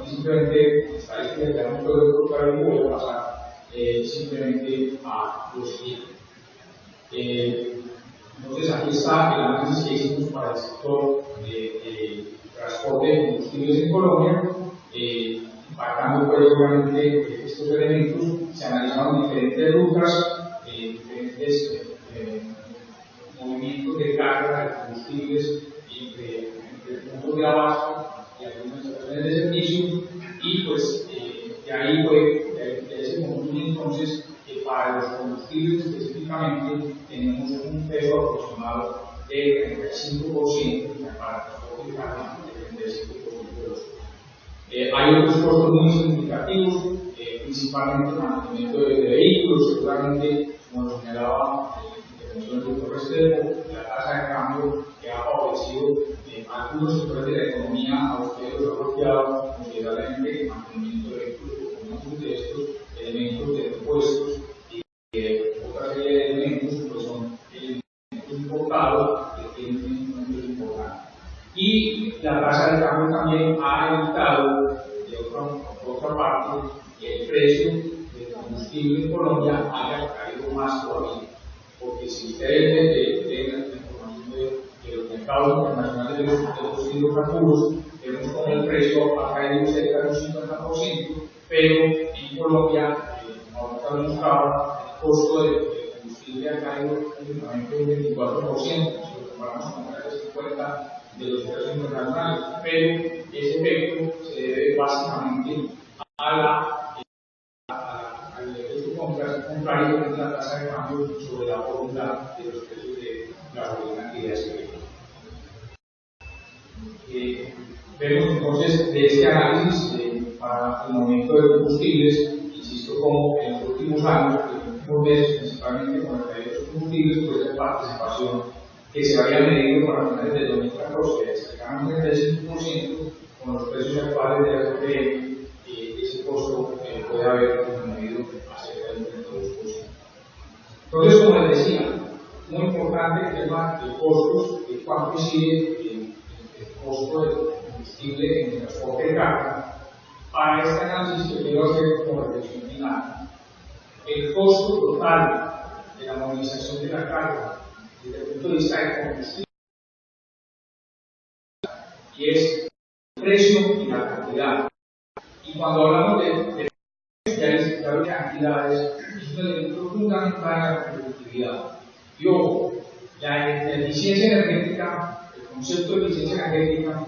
Speaker 2: simplemente estadísticas ya no puedo tocar y voy a pasar simplemente a lo siguiente. Entonces, aquí está el análisis que hicimos para el sector de transporte de combustibles en Colombia, impactando pues obviamente estos elementos. Se analizaron diferentes rutas, diferentes movimientos de carga de combustibles entre puntos de abasto y algunas estaciones de servicio, y pues de ahí de ese conjunto entonces para los combustibles específicamente tenemos un peso aproximado del 35% para transporte de carga, del 35% de los costos. Hay otros costos muy significativos, principalmente el mantenimiento de vehículos, seguramente, como lo señalaba el doctor Restrepo, la tasa de cambio que ha favorecido algunos sectores de la economía, a ustedes los ha bloqueado considerablemente el mantenimiento de vehículos, por muchos de estos elementos de impuestos y otra serie de elementos, pues son elementos importados que tienen un peso importante. Y la tasa de cambio también ha evitado, de otra parte, que el precio del combustible en Colombia haya caído más todavía. Porque si ustedes leen la información de los mercados internacionales de los hidrocarburos, vemos como el precio ha caído cerca de un 50%, pero en Colombia, ahorita lo buscaba, el costo del combustible ha caído únicamente un 24%, si lo comparamos con el 50% de los precios internacionales, pero ese efecto se debe básicamente al efecto contrario de la tasa de cambio sobre la fórmula de los precios de gasolina y de aceite. Vemos entonces de este análisis para el momento de combustibles, insisto, como en los últimos años, en los últimos meses, principalmente con el precio de los combustibles, pues la participación que se había medido para finales del 2014 de cercano al 35%, con los precios actuales de la CPN, ese costo puede haber disminuido a cerca del 32%. Entonces, como les decía, muy importante el tema de costos, de cuánto incide el costo del combustible en el transporte de carga. Para este análisis que quiero hacer como reflexión final, el costo total de la movilización de la carga desde el punto de vista del combustible, y es
Speaker 5: precio y la cantidad. Y cuando hablamos de cantidades, es un elemento fundamental en la competitividad. Y ojo, la eficiencia energética, el concepto de eficiencia energética,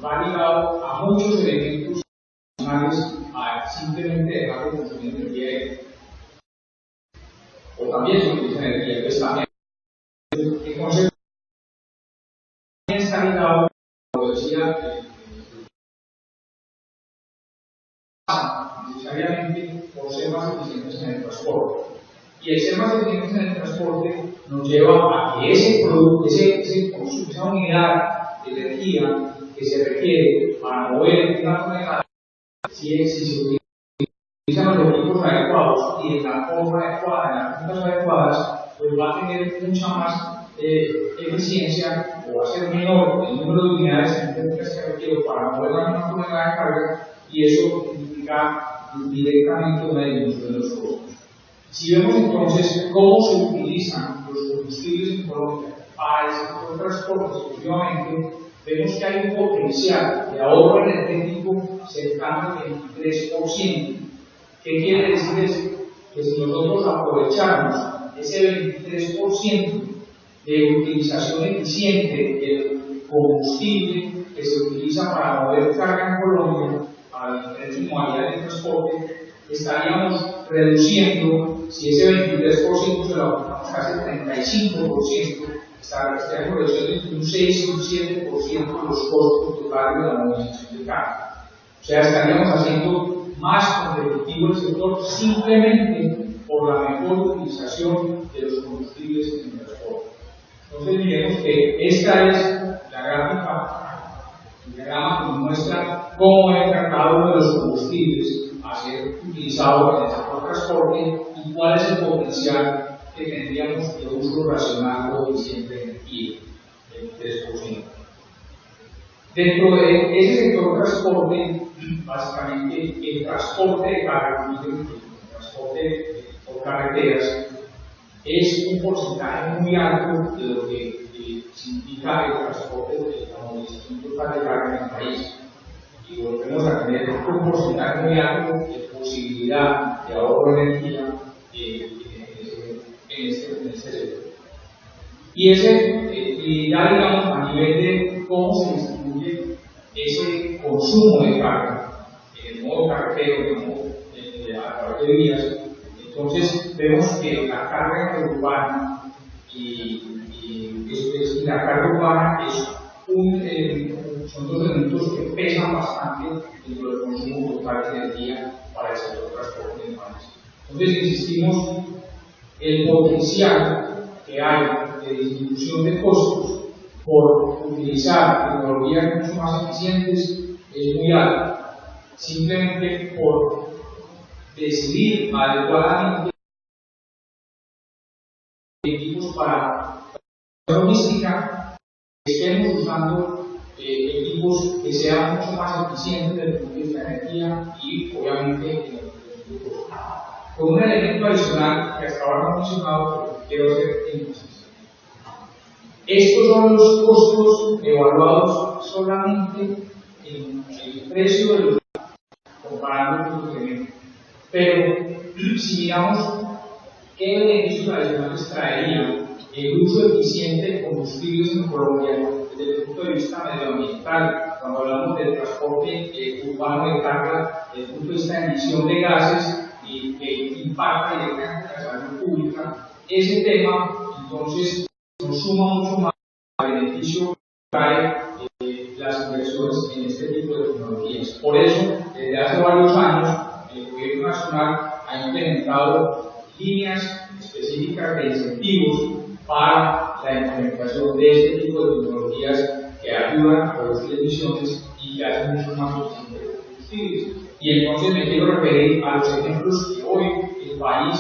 Speaker 5: va ligado a muchos elementos adicionales a simplemente dejar de consumir energía eléctrica. O también se utiliza energía, entonces también el concepto está ligado, como decía, necesariamente por ser más eficientes en el transporte. Y el ser más eficientes en el transporte nos lleva a que ese producto, consumo, esa unidad de energía que se requiere para mover una tonelada, si se utilizan los equipos adecuados y en la forma adecuada, en las puntas adecuadas, pues va a tener mucha más eficiencia o va a ser menor el número de unidades energéticas que requiere para mover una tonelada de carga, y eso implica directamente una disminución de los costos. Si vemos entonces cómo se utilizan los combustibles en Colombia para el sector de transporte exclusivamente, vemos que hay un potencial de ahorro energético cercano al 23%. ¿Qué quiere decir eso? Que si nosotros aprovechamos ese 23% de utilización eficiente del combustible que se utiliza para mover carga en Colombia, a las diferentes modalidades de transporte, estaríamos reduciendo, si ese 23% se lo aplicamos casi el 35%, estaríamos reduciendo entre un 6 y un 7% de los costos totales de la movilización de carga. O sea, estaríamos haciendo más competitivo el sector simplemente por la mejor utilización de los combustibles en el transporte. Entonces, miremos que esta es la gráfica, el diagrama que nos muestra cómo entra cada uno de los combustibles a ser utilizado en el sector transporte y cuál es el potencial que tendríamos de uso racional o eficiente de energía, el 3%. Dentro de ese sector transporte, básicamente el transporte de carga, el transporte por carreteras, es un porcentaje muy alto de lo que significa el transporte de la movilización total de carga en el país. Y volvemos a tener un porcentaje muy alto de posibilidad de ahorro de energía en este sector. Y ya digamos a nivel de cómo se distribuye ese consumo de carga en el modo carretero, a través de vías. Entonces vemos que la carga urbana y la carga urbana son dos elementos que pesan bastante dentro del consumo total de energía para el sector transporte del país. Entonces insistimos, el potencial que hay de disminución de costos por utilizar tecnologías mucho más eficientes es muy alto. Simplemente por decidir adecuadamente equipos para logística, estemos usando equipos que sean mucho más eficientes desde el punto de vista de energía y obviamente con un elemento adicional que hasta ahora no he mencionado, pero quiero hacer énfasis. Estos son los costos evaluados solamente en el precio de los comparando con los elementos. Pero si miramos qué beneficios adicionales traería el uso eficiente de combustibles en Colombia desde el punto de vista medioambiental, cuando hablamos del transporte urbano de carga, desde el punto de vista de emisión de gases y que impacta directamente en la salud pública, ese tema entonces nos suma mucho más al beneficio que trae las inversiones en este tipo de tecnologías. Por eso, desde hace varios años, el Gobierno Nacional ha implementado líneas específicas de incentivos para la implementación de este tipo de tecnologías que ayudan a reducir emisiones y que hacen mucho más eficientes los combustibles. Y entonces me quiero referir a los ejemplos que hoy el país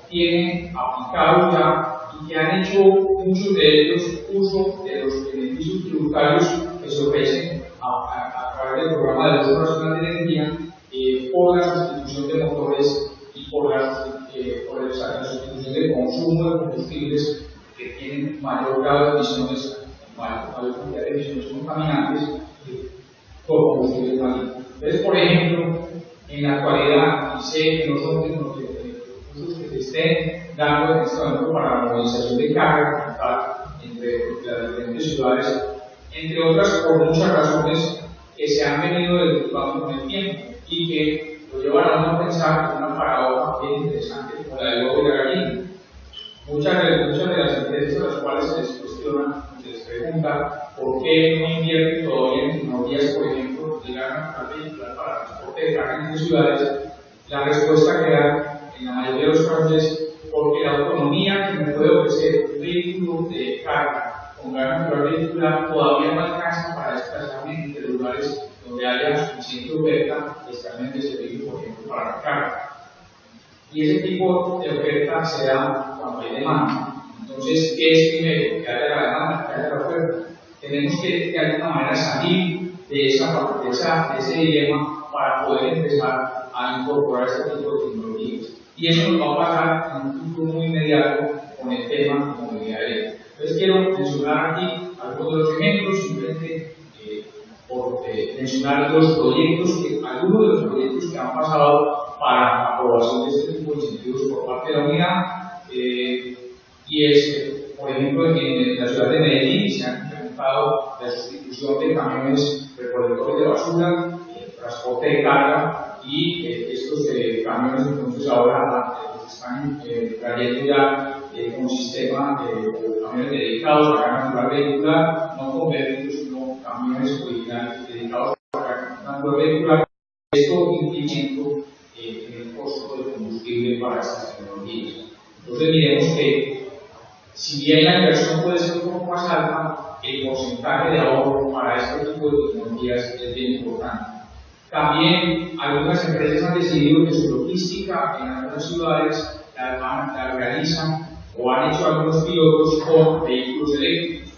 Speaker 5: tiene aplicado ya y que han hecho muchos de ellos uso de los beneficios tributarios que se ofrecen a través del programa de uso racional de energía por la sustitución de motores y por la sustitución del consumo de combustibles que tienen mayor grado de emisiones, mayor cantidad de emisiones contaminantes, por combustibles marinos. Entonces, por ejemplo, en la actualidad, y sé que no son tecnologías que se estén dando en este momento para la movilización de carga entre las diferentes ciudades, entre otras por muchas razones que se han venido desvirtuando con el tiempo y que lo llevan a uno a pensar en una paradoja bien interesante como la del huevo y la gallina. Muchas de las empresas a las cuales se les cuestiona, se les pregunta por qué no invierten todavía en tecnologías, por ejemplo, de carga natural vehicular para transporte de carga entre ciudades, la respuesta que dan en la mayoría de los casos es porque la autonomía que me puede ofrecer un vehículo de carga con carga natural vehicular todavía no alcanza para desplazarme entre lugares donde haya suficiente oferta, especialmente servicio, por ejemplo, para la carga. Y ese tipo de oferta se da cuando hay demanda. Entonces, ¿qué es primero? Que haya la demanda, que haya la oferta. Tenemos que de alguna manera salir de ese dilema para poder empezar a incorporar este tipo de tecnologías. Y eso nos va a pasar en un futuro muy inmediato con el tema de movilidad eléctrica. Entonces, quiero mencionar aquí algunos de los ejemplos, simplemente por mencionar algunos de los proyectos que han pasado para aprobación de este tipo de incentivos por parte de la unidad, y es, por ejemplo, en la ciudad de Medellín se ha implementado la sustitución de camiones recolectores de basura, transporte de carga, y estos camiones entonces ahora están trayendo ya un sistema de camiones dedicados a carga natural vehicular, no convertidos, sino camiones originales dedicados a carga natural vehicular. Esto incremento en el costo del combustible para estas tecnologías. Entonces miremos que si bien la inversión puede ser un poco más alta, el porcentaje de ahorro para este tipo de tecnologías es bien importante. También algunas empresas han decidido que su logística en algunas ciudades la realizan o han hecho algunos pilotos con vehículos eléctricos.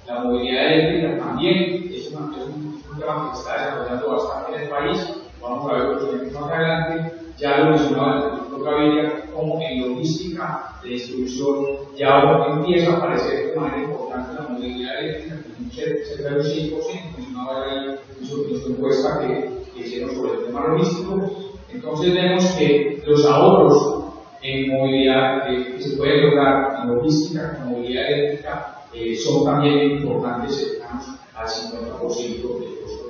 Speaker 5: La movilidad eléctrica también es un tema que se está desarrollando bastante en el país. Vamos a ver los ejemplos más adelante. Ya lo mencionaba el doctor Gaviria, como en logística de distribución ya empieza a aparecer de manera importante la movilidad eléctrica, cerca del 5%, mencionaba ahí en su encuesta que hicieron sobre el tema logístico. Entonces vemos que los ahorros en movilidad que se pueden lograr en logística con movilidad eléctrica son también importantes, cercanos al 50% del costo,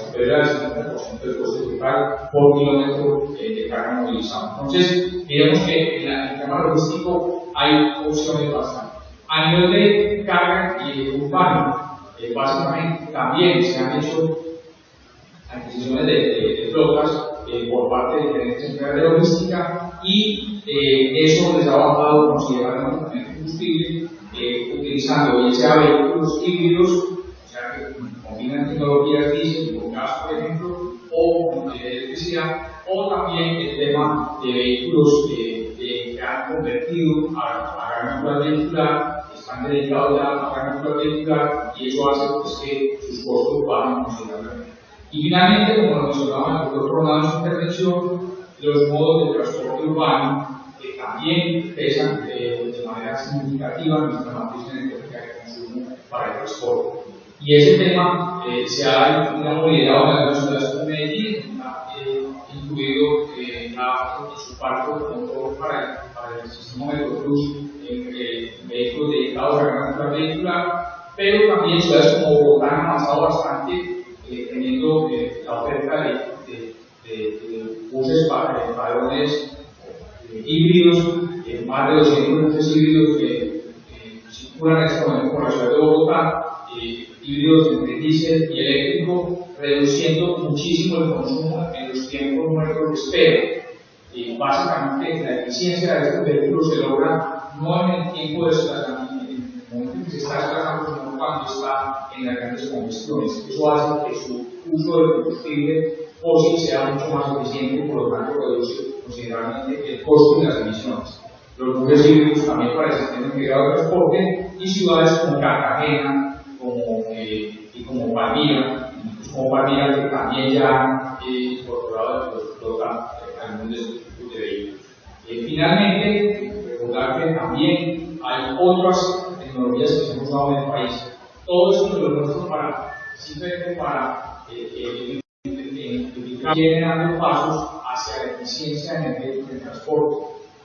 Speaker 5: superior al 50% del costo total por kilómetro de carga movilizado. Entonces, miremos que en el tema logístico hay opciones bastantes. A nivel de carga y urbano, básicamente también se han hecho adquisiciones de flotas por parte de diferentes empresas de logística y eso les ha bajado considerablemente el combustible utilizando ya sea vehículos híbridos, o sea que combinan tecnologías diésel con gas, por ejemplo, o con electricidad, o también el tema de vehículos que han convertido a carga natural vehicular, están dedicados ya a carga natural vehicular y eso hace pues, que sus costos bajen considerablemente. Y finalmente, como lo mencionaba el doctor Ronaldo en su intervención, los modos de transporte urbano que también pesan de manera significativa en nuestra matriz energética de consumo para el transporte. Y ese tema se ha liderado en algunas ciudades como Medellín, incluido en su parte de motor para el sistema Metroplus en vehículos dedicados a carga natural vehicular, pero también ciudades como Bogotá han avanzado bastante teniendo la oferta de buses padrones híbridos, más de 200 buses híbridos que circulan en este momento por la ciudad de Bogotá, híbridos entre diésel y eléctrico, reduciendo muchísimo el consumo en los tiempos nuestros de espera. Básicamente, la eficiencia de estos vehículos se logra no en el tiempo de desplazamiento, en el momento en que se está desplazando, sino cuando está en las grandes congestiones. Eso hace que su uso de combustible fósil sea mucho más eficiente y por lo tanto reduce considerablemente el costo de las emisiones. Los buses híbridos también para el sistema integrado de transporte y ciudades como Cartagena y como Palmira, que también ya han incorporado el flota al mundo de estos tipos de vehículos. Finalmente, recordar que también hay otras tecnologías que se han usado en el país. Todo esto lo muestro para simplemente para viene dando pasos hacia la eficiencia energética del transporte,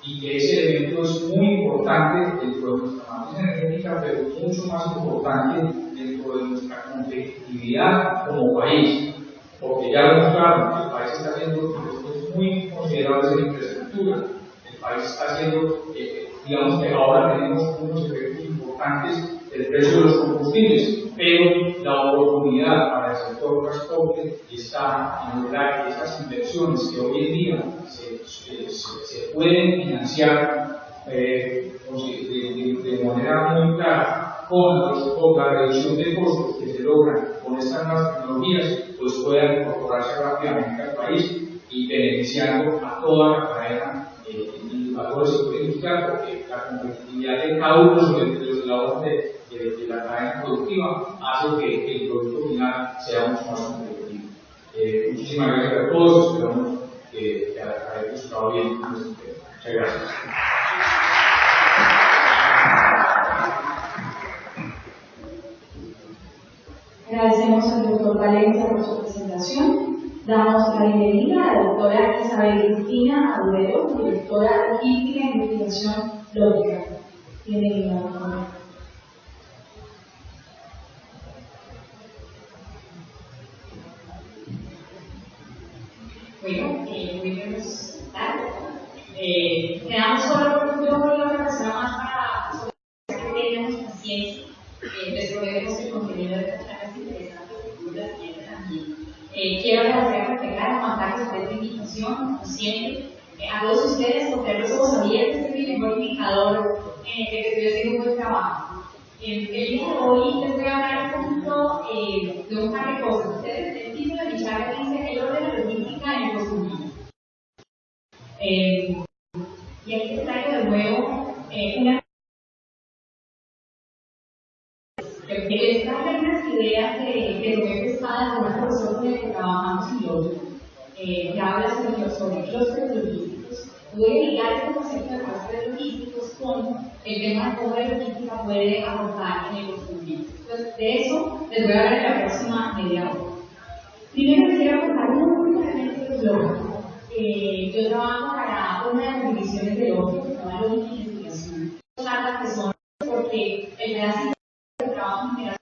Speaker 5: y que ese elemento es muy importante dentro de nuestra matriz energética, pero mucho más importante dentro de nuestra competitividad como país, porque ya lo mostraron, el país está haciendo investiments muy considerables en infraestructura, el país está haciendo, digamos que ahora tenemos unos efectos importantes del precio de los combustibles, pero la oportunidad para el sector transporte está en lograr que esas inversiones que hoy en día se pueden financiar de manera muy clara con la reducción de costos que se logran con estas nuevas tecnologías, pues puedan incorporarse rápidamente al país y beneficiando a toda la cadena y a todo el sector industrial, porque la competitividad de cada uno de los eslabones de la cadena productiva hace que el producto final sea mucho más competitivo. Muchísimas gracias a todos, esperamos que hayamos estado bien con este tema. Muchas gracias.
Speaker 3: Agradecemos al doctor Valencia por su presentación. Damos la bienvenida a la doctora Isabel Cristina Agudelo, directora logística e investigación lógica. Bienvenida, doctora.
Speaker 6: Bueno, muy buenas tardes. Quedamos solo yo y otra persona más para que tengamos paciencia. Les proveemos el contenido de estas charlas interesantes y la siguiente también. Quiero agradecer a Café Juan Carlos por esta invitación, como siempre. A todos ustedes por tener los ojos abiertos, es mi mejor indicador de que estoy haciendo un buen trabajo. El día de hoy les voy a hablar un poquito de un par de cosas. Ustedes, el título de mi charla dice el orden de la logística en el consumidor. Y aquí les traigo de nuevo una les traje unas ideas de lo que he pescado con una profesora con la que trabajamos en lógica. Que habla sobre clústeres logísticos. Voy a ligar este concepto de clústeres logísticos con el tema de cómo la logística puede aportar en el consumidor. Entonces, de eso les voy a hablar en la próxima media hora. Primero les quiero contar muy brevemente qué es lógica. Yo trabajo para una de las divisiones de lógica, que se llama Lógica y Investigación. Charlas que son porque el pedacito de trabajo en general,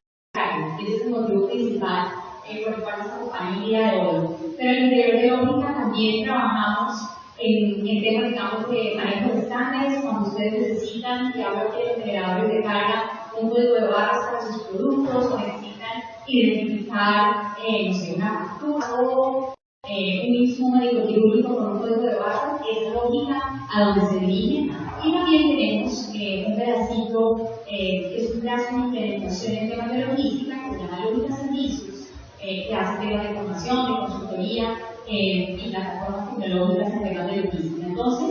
Speaker 6: ese es el motivo principal por el cual nos acompaña el día de hoy. Pero en el interior de lógica también trabajamos en temas, digamos, de manejo de estándares, cuando ustedes necesitan que hablo de los generadores de carga, un código de barras para sus productos, o necesitan identificar, no sé, una factura o un insumo quirúrgico con un código de barras, es lógica a donde se dirige. Y también tenemos un pedacito que es un brazo de implementación en temas de logística, que se llama Lógica Servicios, que hace temas de formación, de consultoría y plataformas tecnológicas en temas de logística. Entonces,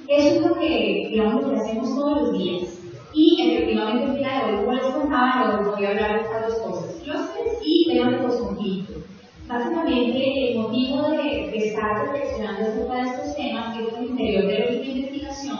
Speaker 6: eso es lo que, digamos, lo que hacemos todos los días. Y efectivamente el día de hoy, como les contaba, les voy a hablar de estas dos cosas, clústeres y temas de postconflicto. Básicamente, el motivo de estar reflexionando acerca de estos temas es el interior de lógica e investigación,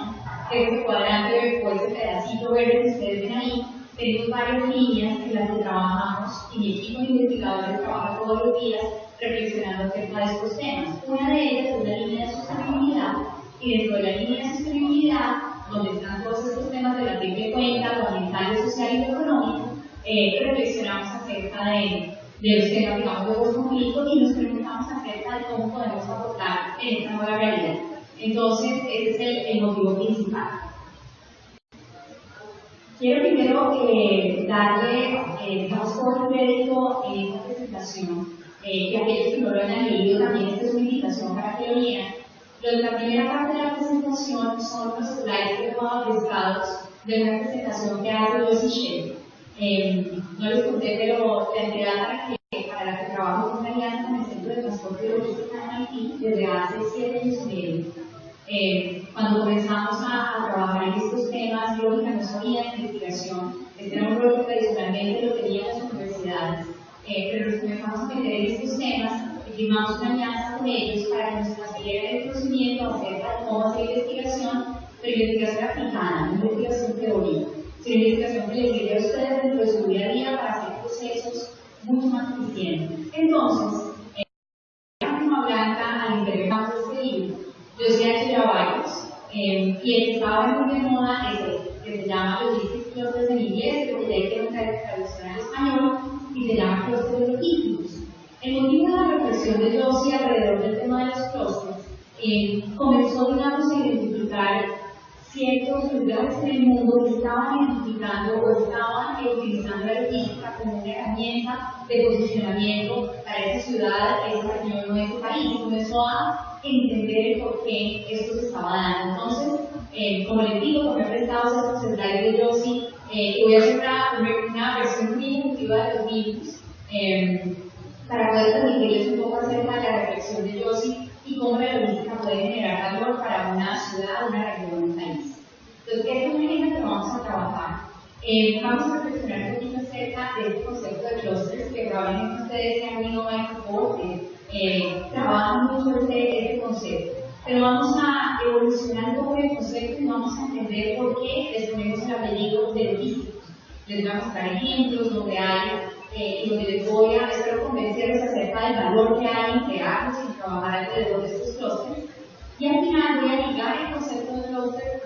Speaker 6: que es el cuadrante o ese pedacito verde que ustedes ven ahí. Tenemos varias líneas en las que trabajamos y mi equipo de investigadores trabaja todos los días reflexionando acerca de estos temas. Una de ellas es la línea de sostenibilidad, y dentro de la línea de sostenibilidad, donde están todos estos temas de la triple cuenta, lo ambiental, social y lo económico, reflexionamos acerca de los temas, digamos, de postconflicto y nos preguntamos acerca de cómo podemos aportar en esta nueva realidad. Entonces, ese es el motivo principal. Quiero primero darle, digamos, todo el crédito en esta presentación, que aquellos que no lo hayan leído también, esta es una invitación para que lo lean. La primera parte de la presentación son los slides que he tomado prestados de una presentación que hace Lucy Shea. No les conté, pero la entidad para la que trabajo con una alianza en el Centro de Transporte y Logística en Haití desde hace 7 años y medio. Cuando comenzamos a trabajar en estos temas, lógica no sabía de investigación, este era un rol que tradicionalmente lo tenían las universidades, pero nos comenzamos a meter en estos temas y firmamos una alianza con ellos para que nos transfirieran el conocimiento acerca de cómo hacer investigación, pero investigación aplicada, no investigación teórica, sino investigación que les sirve a ustedes dentro de su día a día para hacer procesos mucho más eficientes Y el que estaba muy de moda es el que se llama Logistics Clusters en inglés, pero que ya hay que traducción al español, y se llama Clusters Logísticos. El motivo de la reflexión de Josie alrededor del tema de los clusters comenzó, digamos, a identificar ciertos lugares en el mundo que estaban identificando o estaban utilizando la logística como una herramienta de posicionamiento para esa ciudad, esa región o ese país. Y comenzó a entender el por qué esto se estaba dando. Entonces, como les digo, como he presentado estos slides de Josie, voy a hacer una versión muy ejecutiva de los mismos para poder transmitirles un poco acerca de la reflexión de Josie y cómo la logística puede generar valor para una ciudad, una región, un país. Entonces, este es un ejemplo que vamos a trabajar. Vamos a reflexionar un poquito acerca de este concepto de clusters, que probablemente ustedes se han ido a Microsoft, trabajan mucho este concepto. Pero vamos a evolucionar un poco el concepto y vamos a entender por qué les ponemos el apellido de logísticos. Les voy a mostrar ejemplos donde hay, donde les voy a, espero convencerles acerca del valor que hay en crearlos y trabajar alrededor de estos clusters. Y al final voy a ligar el concepto de cluster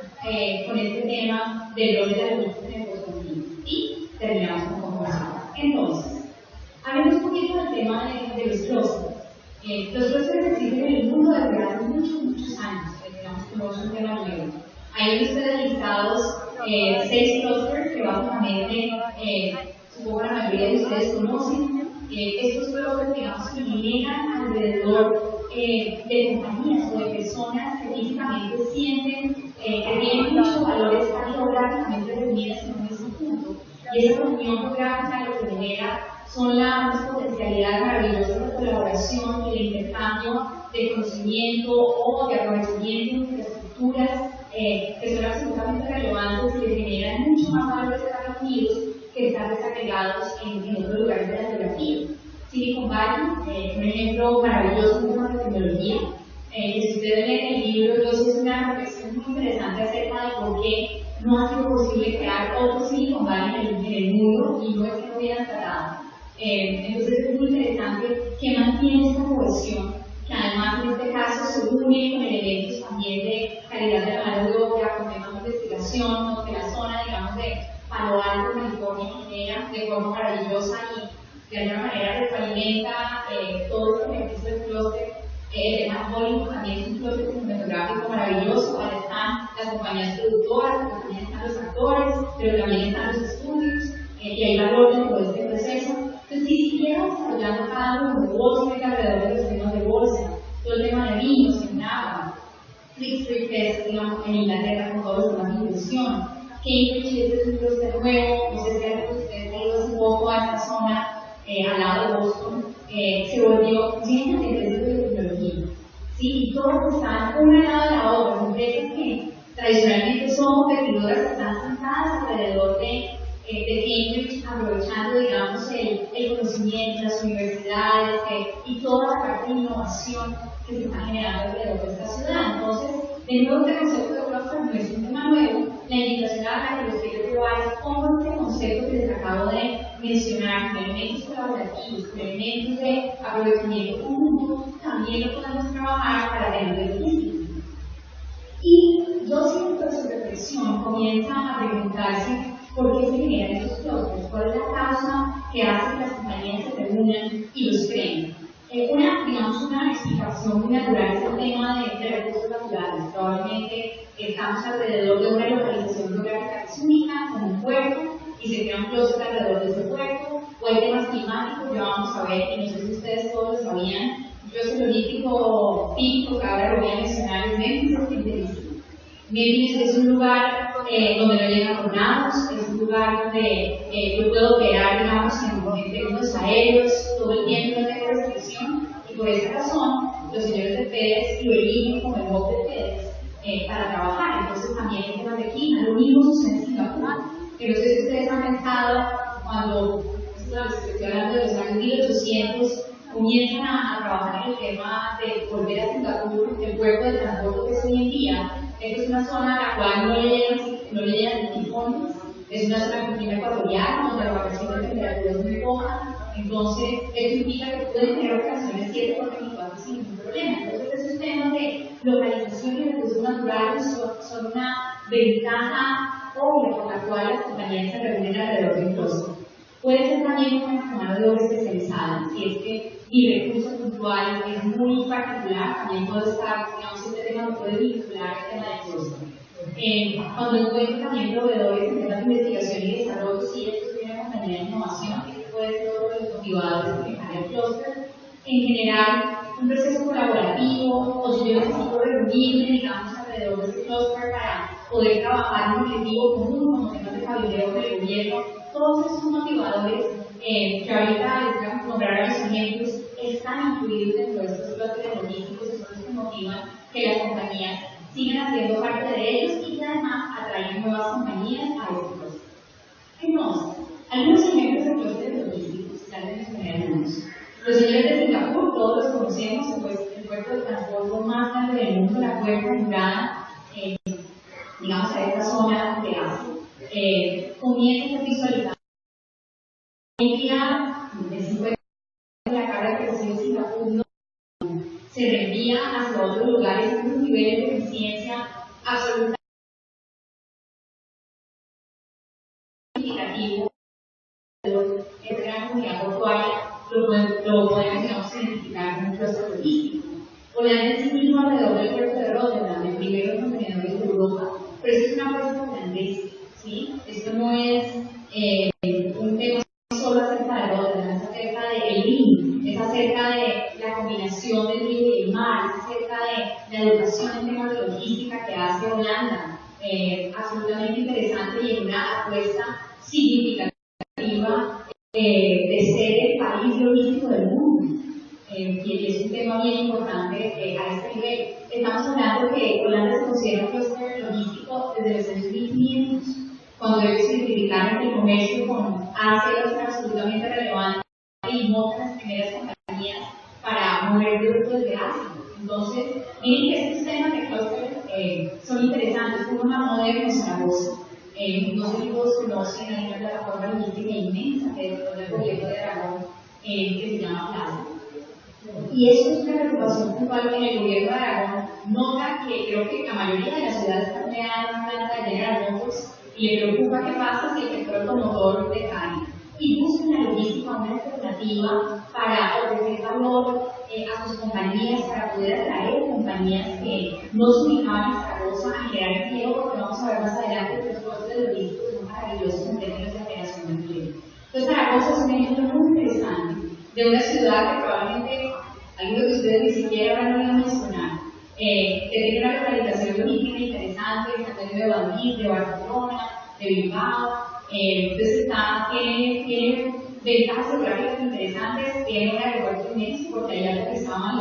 Speaker 6: con este tema del rol de la logística en el post-continuo. Y terminamos con conclusión. Entonces, hablemos un poquito del tema de los clusters. Los clusters existen en el mundo desde hace muchos años, digamos que no es un tema nuevo. Ahí ustedes listados 6 clusters que básicamente supongo la mayoría de ustedes conocen. Estos clusters, digamos, que generan alrededor de compañías o de personas que físicamente sienten que tienen muchos valores, están geográficamente reunidas en un mismo punto. Y esa reunión geográfica lo que genera son las potencialidades maravillosas de colaboración y de intercambio de conocimiento o de aprovechamiento de infraestructuras que son absolutamente relevantes y que generan mucho más valor estar reunidos que estar desagregados en otros lugares de la geografía. Silicon Valley, un ejemplo maravilloso en temas de tecnología. Si ustedes leen el libro, entonces es una reflexión muy interesante acerca de por qué no ha sido posible crear otro Silicon Valley en el mundo y no es que no hubieran tratado. Entonces es muy interesante que mantiene esta cohesión, que además en este caso se une con elementos también de calidad de la mano de obra, con temas de investigación, donde la zona, digamos, de Palo Alto, California, genera de forma maravillosa y de alguna manera retroalimenta todo el beneficio del clúster. El tema Hollywood también es un clúster cinematográfico maravilloso, ahí están las compañías productoras, pero también están los actores, pero también están los estudios, y hay valor dentro de este proceso. Entonces, si siguiera desarrollando cada uno de Wall Street alrededor de los temas de bolsa, todo el tema de vinos en Napa, Fleet Street Fest, digamos, en Inglaterra con todos los temas de inversión, Cambridge, este es un clúster nuevo, no sé si alguien de ustedes ha ido hace poco a esta zona al lado de Boston, se volvió llena de empresas de tecnología. ¿Sí? Y todas están una al lado de la otra, empresas que tradicionalmente son competidoras, están sentadas alrededor de Cambridge, aprovechando, digamos, el conocimiento, las universidades y toda la parte de innovación que se está generando alrededor de esta ciudad. Entonces, de nuevo, este concepto de cluster no es un tema nuevo. La invitación a la que los quiero llevar es cómo este concepto que les acabo de mencionar, con elementos colaborativos, con elementos de aprovechamiento conjunto, también lo podemos trabajar para tener logística. Y Josie, en su reflexión, comienza a preguntarse por qué se generan estos clusters, cuál es la causa que hace que las compañías se reúnan y los creen. Una explicación muy natural es el tema de recursos naturales. Probablemente estamos alrededor de una localización geográfica que es única, como un puerto, y se crea un clúster alrededor de ese puerto, o hay temas climáticos, ya vamos a ver, y no sé si ustedes todos lo sabían, un clúster logístico típico que ahora lo voy a mencionar es Memphis, es interesante. Memphis es un lugar donde no llegan tornados, es un lugar donde yo puedo operar, digamos, en términos aéreos, todo el tiempo no tengo restricción, y por esa razón, los señores de FedEx lo eligen como el hub de FedEx para trabajar. Entonces también en temas de clima, lo mismo sucede en Singapur. Que no sé si ustedes han pensado, cuando estoy hablando de los años 1800, comienzan a trabajar en el tema de volver a Singapur, el puerto de transporte que es hoy en día. Esta es una zona a la cual no le llegan tifones, es una zona con clima ecuatorial, donde la variación de temperatura es muy poca, Entonces, esto implica que pueden tener operaciones 7 por 24 sin ningún problema. Entonces, esos temas de localización y recursos naturales son una ventaja obvia por la cual las compañías se reúnen alrededor de un clúster. Puede ser también una mano de obra especializada, si es que mi recurso puntual es muy particular, también puedo estar, digamos, este tema lo puede vincular al tema del clúster. Cuando encuentro también proveedores en temas de investigación y desarrollo, si esto tiene una compañía de innovación, este puede ser otro de los motivadores de manejar el clúster. En general, un proceso colaborativo, o si yo necesito reunirme, digamos, alrededor de ese clúster para poder trabajar en un objetivo común, como temas de cabildeo del gobierno, todos esos motivadores que ahorita les voy a nombrar a los ejemplos, están incluidos dentro de estos clústeres logísticos y son los que motivan que las compañías sigan haciendo parte de ellos y que además atraigan nuevas compañías a este clúster. Entonces, algunos ejemplos de clústeres logísticos, ya les mencioné algunos. Los señores de Singapur, todos los conocemos, pues, el puerto de transporte más grande del mundo, la puerta murada, digamos, a esta zona de Asia. Comienza a visualizar la carga que recibe Singapur no se reenvía hacia otros lugares con un nivel de eficiencia absolutamente significativo. Esta gran comunidad portuaria lo podemos, digamos, identificar como un clúster logístico. Holanda en sí mismo alrededor del puerto de Rotterdam, el primero contenedores de Europa, pero eso es una cosa holandesa, ¿sí? Esto no es un tema solo acerca de Rotterdam, es acerca del link, es acerca de la combinación del río y el mar, es acerca de la educación en temas de logística que hace Holanda, absolutamente interesante y en una apuesta significativa de ser el país logístico del mundo. Y es un tema bien importante a este nivel. Estamos hablando que Holanda se considera un clúster logístico desde los años 1500, cuando ellos identificaron que el comercio con Asia era absolutamente relevante y montan las primeras compañías para mover productos de Asia. Entonces, miren que estos temas de clúster son interesantes, como una moderna Zaragoza. No sé si todos conocen, hay una plataforma logística inmensa que es el gobierno de Aragón, que se llama Plaza. Y eso es una preocupación puntual en el gobierno de Aragón. Nota que creo que la mayoría de las ciudades están creando una planta de General Motors y le preocupa qué pasa si el sector automotor decae. Y buscan la logística una alternativa para ofrecer valor a sus compañías, para poder atraer compañías que no se ubicaban en Zaragoza a generar empleo, porque vamos a ver más adelante que los costes logísticos son maravillosos en términos de generación de empleo. Entonces, Zaragoza es un ejemplo muy interesante de una ciudad que probablemente algunos de ustedes ni siquiera van a mencionar, que tiene una localización logística interesante, también de Madrid, de Barcelona, de Bilbao, entonces tiene ventajas geográficas interesantes, tiene un aeropuerto inmenso, porque allá lo que estaban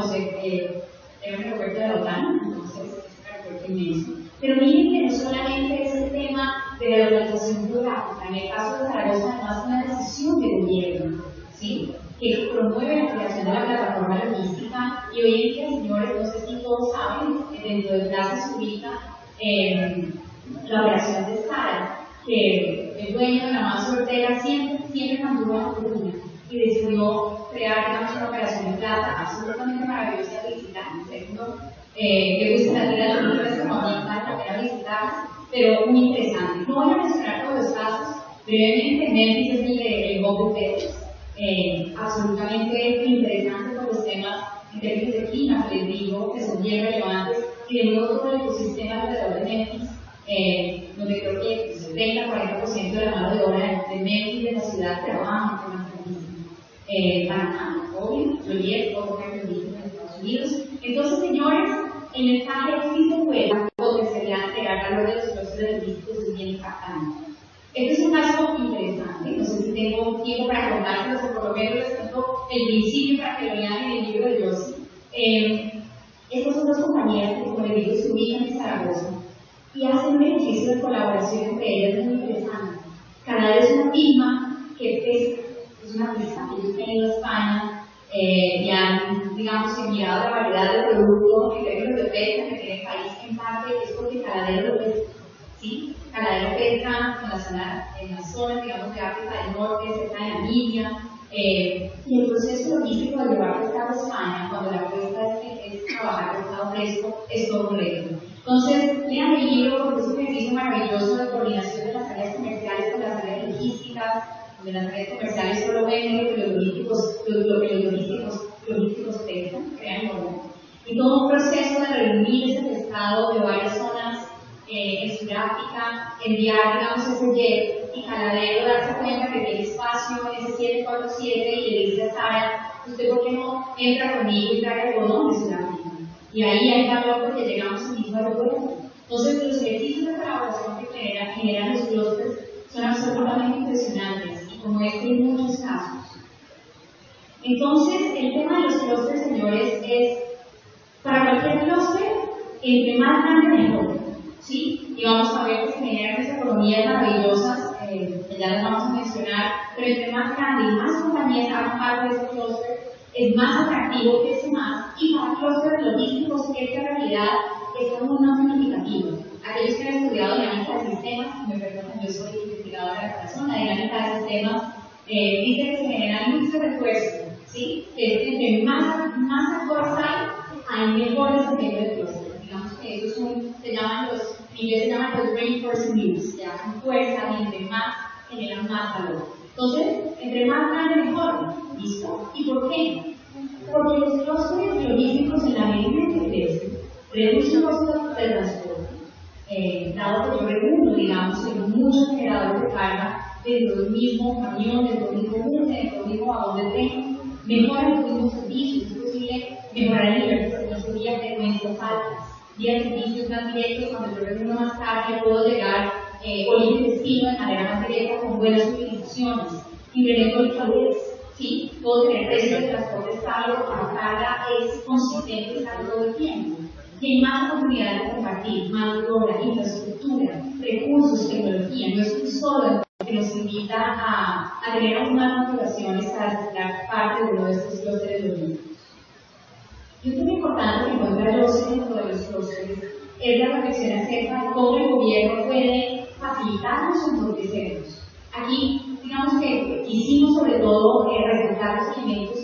Speaker 6: era un aeropuerto de la OTAN, entonces es un aeropuerto inmenso. Pero miren que no solamente es el tema de la localización geográfica, en el caso de Zaragoza además es una decisión de gobierno, ¿sí?, que promueve la creación de la plataforma logística. Y hoy en día, señores, no sé si todos saben, dentro de Plaza se ubica la operación de Zara, que el dueño de la más Ortega siempre mantuvo la fortuna y decidió crear, digamos, una operación de plata absolutamente maravillosa de visitar. Segundo, le gusta la tira de los libros como a mí, vale la pena visitarlas, pero muy interesante. No voy a mencionar todos los casos, brevemente. Memphis es el Bobo Pérez. Absolutamente interesante por los temas en términos de clima, que les digo, que son bien relevantes, y de nuevo todo el ecosistema alrededor de Memphis, donde creo que el 30-40% de la mano de obra de Memphis, de la ciudad, trabaja en temas de Panamá, obvio, Joliet, todo lo que en Estados Unidos. Entonces, señores, el mensaje existe fuera, potencialidad de crear valor de los clústeres logísticos es bien impactante. Este es un caso interesante, no sé si tengo tiempo para contárselos, o por lo menos les cuento el principio para que lo lean en el libro de Yossi. Estas son dos compañías que, como les digo, se ubican en Zaragoza y hacen un ejercicio de colaboración entre ellas muy interesante. Canadá es una firma que pesca, es una pista, ellos han ido a España y han, digamos, mirado la variedad de productos en términos de pesca que tiene el país, en parte es porque Canadero lo pesca, ¿sí? Canadero pesca en la zona, digamos, de África del Norte, cerca de Namibia, Y el proceso logístico de llevar pescado a España, cuando la apuesta es trabajar pescado fresco, es todo un reto. Entonces, lean el libro porque es un ejercicio maravilloso de coordinación de las áreas comerciales con las áreas logísticas, donde las áreas comerciales solo ven lo que los logísticos pescan, créanlo o no. Y todo un proceso de reunir ese pescado de varias zonas en Sudáfrica, enviar, digamos, ese jet y Caladero darse cuenta que tiene espacio en ese 747 y le dice a Sara, ¿usted por qué no entra conmigo y trae algodón de Sudáfrica? Y ahí hay valor porque llegamos al mismo aeropuerto. Entonces, los ejercicios de colaboración que generan los clusters son absolutamente impresionantes y como este hay muchos casos. Entonces, el tema de los clusters, señores, es para cualquier clúster, entre más grande mejor, ¿sí? Y vamos a ver que se generan esas economías maravillosas, que ya las vamos a mencionar, pero entre más grande y más compañías hagan parte de ese clúster, es más atractivo que ese más, y para clústeres logísticos, esta realidad es aún más significativa. Aquellos que han estudiado dinámica de sistemas, me perdonan, yo soy investigadora de corazón, la dinámica de sistemas, dice que se generan muchos refuerzos, ¿sí? Que entre más actores hay mejores efectos de clúster. Digamos que esos son, se llaman los reinforcing loops, ya con fuerza y entre más generan más valor. Entonces, entre más grande mejor, ¿listo? ¿Y por qué? Porque los clústeres logísticos en la medida en que crecen, reducen los costos del transporte, dado que yo reúno, digamos, en muchos generadores de carga dentro del mismo camión, dentro del mismo bus, dentro del mismo vagón de tren, mejoran los mismos servicios, es posible mejorar el nivel de servicio vía frecuencias altas, vía servicios más directos, cuando yo reúno más carga puedo llegar o ir de destino de manera más directa con buenas utilizaciones, incremento de fluidez, ¿sí? Puedo tener precios de transporte estable porque la carga es consistente y está todo el tiempo. Y hay más oportunidades de compartir, más obra, infraestructura, recursos, tecnología, no es un solo que nos invita a tener aún más motivaciones para ser parte de uno de estos clústeres logísticos. Y un tema importante que encuentra yo dentro de los clústeres es la reflexión acerca de cómo el gobierno puede facilitarnos o entorpecernos. Aquí, digamos que quisimos sobre todo resaltar los elementos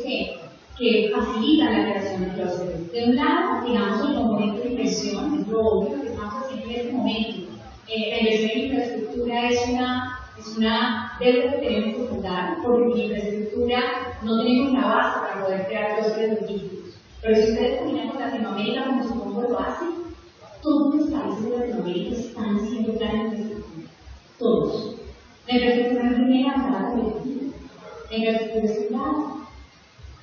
Speaker 6: que facilitan la creación de clústeres. De un lado, digamos, el componente de inversión, es lo obvio que estamos haciendo en este momento. La inversión en infraestructura es una deuda que tenemos que fundar, porque sin infraestructura no tenemos la base para poder crear clústeres logísticos. Pero si ustedes terminan con Latinoamérica, como supongo lo hacen, todos los países de Latinoamérica están haciendo planes de infraestructura. Todos. La infraestructura no tiene la colectiva. La infraestructura es privada.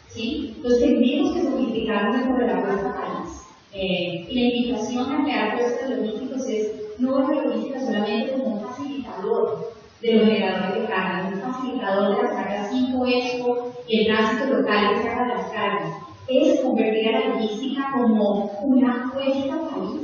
Speaker 6: ¿Sí? Entonces tendríamos que sofisticarnos dentro de la puesta país. Y la invitación a crear clústeres logísticos es no ver la logística solamente como un facilitador de los generadores de carga, un facilitador de las cargas 5 Expo y el tránsito local que se haga de las cargas. Es convertir a la logística como una puesta país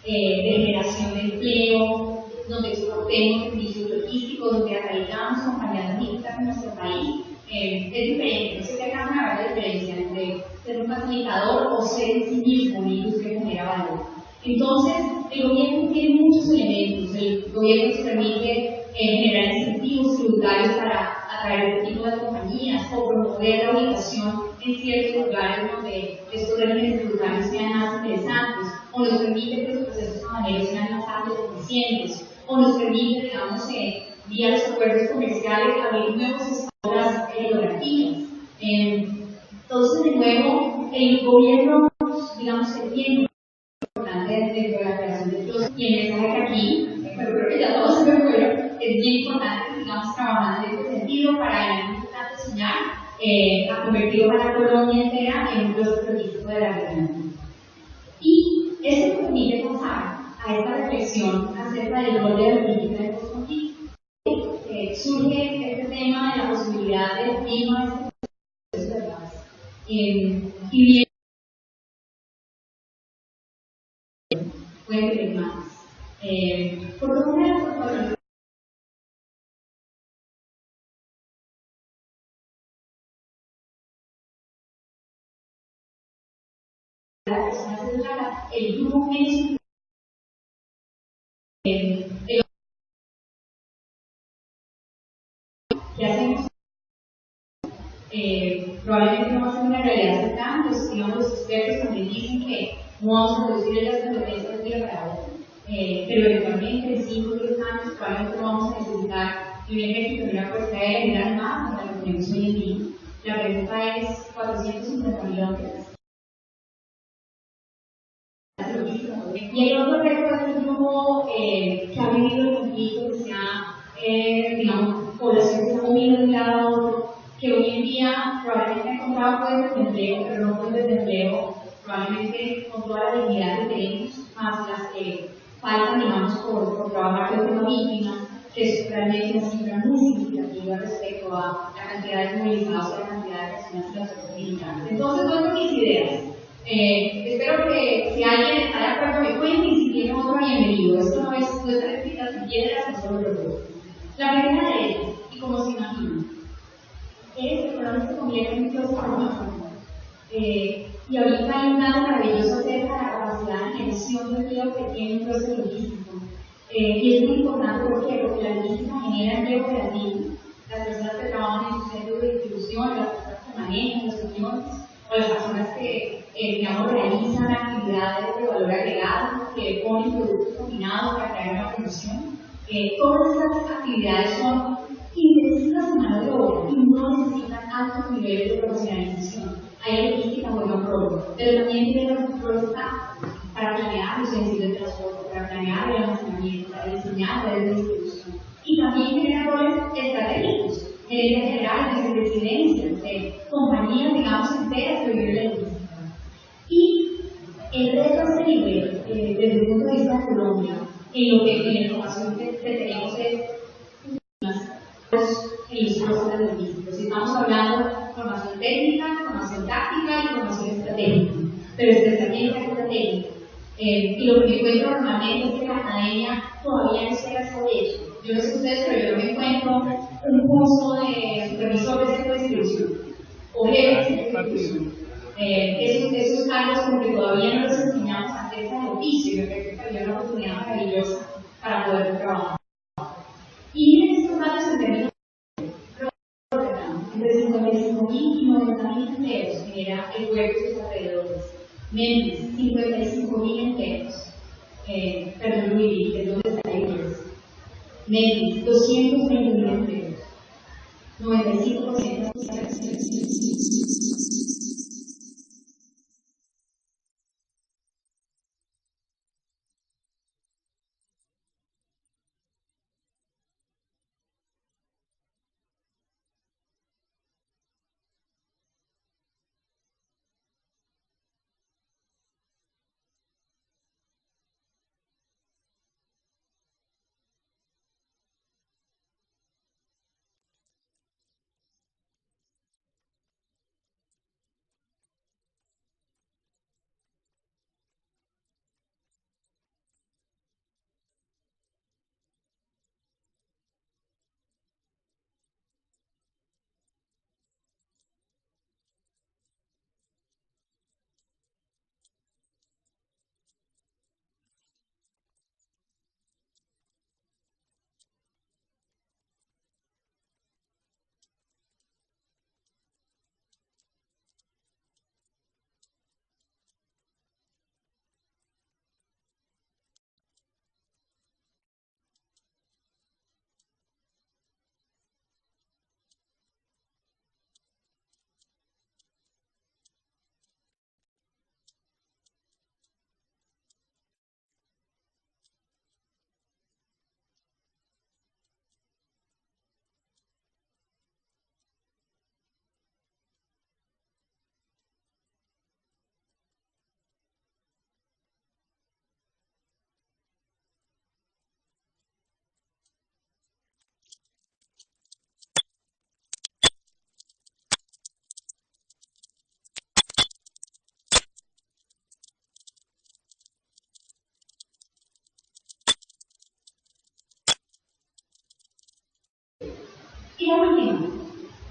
Speaker 6: de generación de empleo, donde exportemos servicios logísticos, donde atraigamos compañías logísticas en nuestro país. Es diferente, no sé qué acá una gran diferencia entre ser un facilitador o ser en sí mismo una industria que genera valor. Entonces, el gobierno tiene muchos elementos. El gobierno se permite generar incentivos tributarios para atraer este tipo de compañías o promover la ubicación en ciertos lugares donde estos regímenes tributarios sean más interesantes, o nos permite que los procesos aduaneros sean más ágiles y eficientes, o nos permite, digamos, vía los acuerdos comerciales, abrir nuevos espacios geográficos. Entonces, de nuevo, el gobierno, digamos, que tiene importante dentro de la creación de clústeres, y el mensaje que aquí, pero creo que ya todos se me fueron, es bien importante que sigamos trabajando en este sentido para en algún instante soñar a convertir a la colonia entera en un clúster logístico de la región. Y esto nos permite pasar a esta reflexión acerca del rol de la política de post-conflicto. Surge este tema de la posibilidad de firma de este proceso de paz. Y bien, pueden ver más. Por una de las razones la persona se trata, el grupo menos que hacemos probablemente no va a ser una realidad cercana, pues digamos los expertos también dicen que no vamos a reducir el gasto de defensa de un día para otro, pero eventualmente en 5 o 10 años probablemente vamos a necesitar un ejército de una fuerza aérea y gran más como la que tenemos hoy en día. La pregunta es 450.000 hombres. Y el otro reto es el grupo que ha vivido el conflicto, que se ha, digamos, población que se ha movido de un lado a otro, que hoy en día probablemente ha encontrado fuentes de empleo, pero no fuentes de empleo, probablemente con toda la dignidad que tenemos, más las que faltan, digamos, por trabajar el tema víctima, que es realmente una cifra muy significativa respecto a la cantidad de movilizados y la cantidad de personas en las fuerzas militares. Entonces, bueno, mis ideas. Espero que si alguien está de acuerdo me cuente y si tiene otro bienvenido. Esto no es nuestra escrita sin piedras, es solo propuestas. La primera de ellas, y como se imagina, es que Colombia se convierte en un proceso político. Y ahorita hay un dato maravilloso acerca de la capacidad de generación de empleo que tiene un proceso logístico. Y es muy importante porque la logística genera empleo operativo. Las personas que trabajan en sus centros de distribución, las personas que manejan los camiones, o las personas que, digamos, realizan actividades de valor agregado, que ponen productos combinados para crear una producción. Todas estas actividades son intensivas en mano de obra y no necesitan altos niveles de profesionalización. Hay logística bueno propio, pero también tiene los controles para planear los servicios de transporte, para planear el almacenamiento, para diseñar redes de distribución. Y también genera roles estratégicos. Gerentes generales, vicepresidencias, compañías, digamos, enteras que viven la logística. Y el reto a este nivel, desde el punto de vista de Colombia, en la información que tenemos es en los procesos logísticos. Estamos hablando de formación técnica, formación táctica y formación estratégica, pero especialmente estratégica. Y lo que me encuentro normalmente es que la academia todavía no se ha hecho. Yo no sé ustedes, pero yo no me encuentro un curso de supervisor de centro de distribución o jefe de centro de distribución. Esos cargos como que todavía no los enseñamos acerca del oficio, y me parece que había una oportunidad maravillosa para poder trabajar. Y miren estos datos en términos entre 55.000 y 90.000 empleos genera el pueblo y sus alrededores. Memphis, 55.000 empleos. Perdón, Louisville, que es donde está la iglesia. Memphis, 220.000 empleos. 95% de Y la última,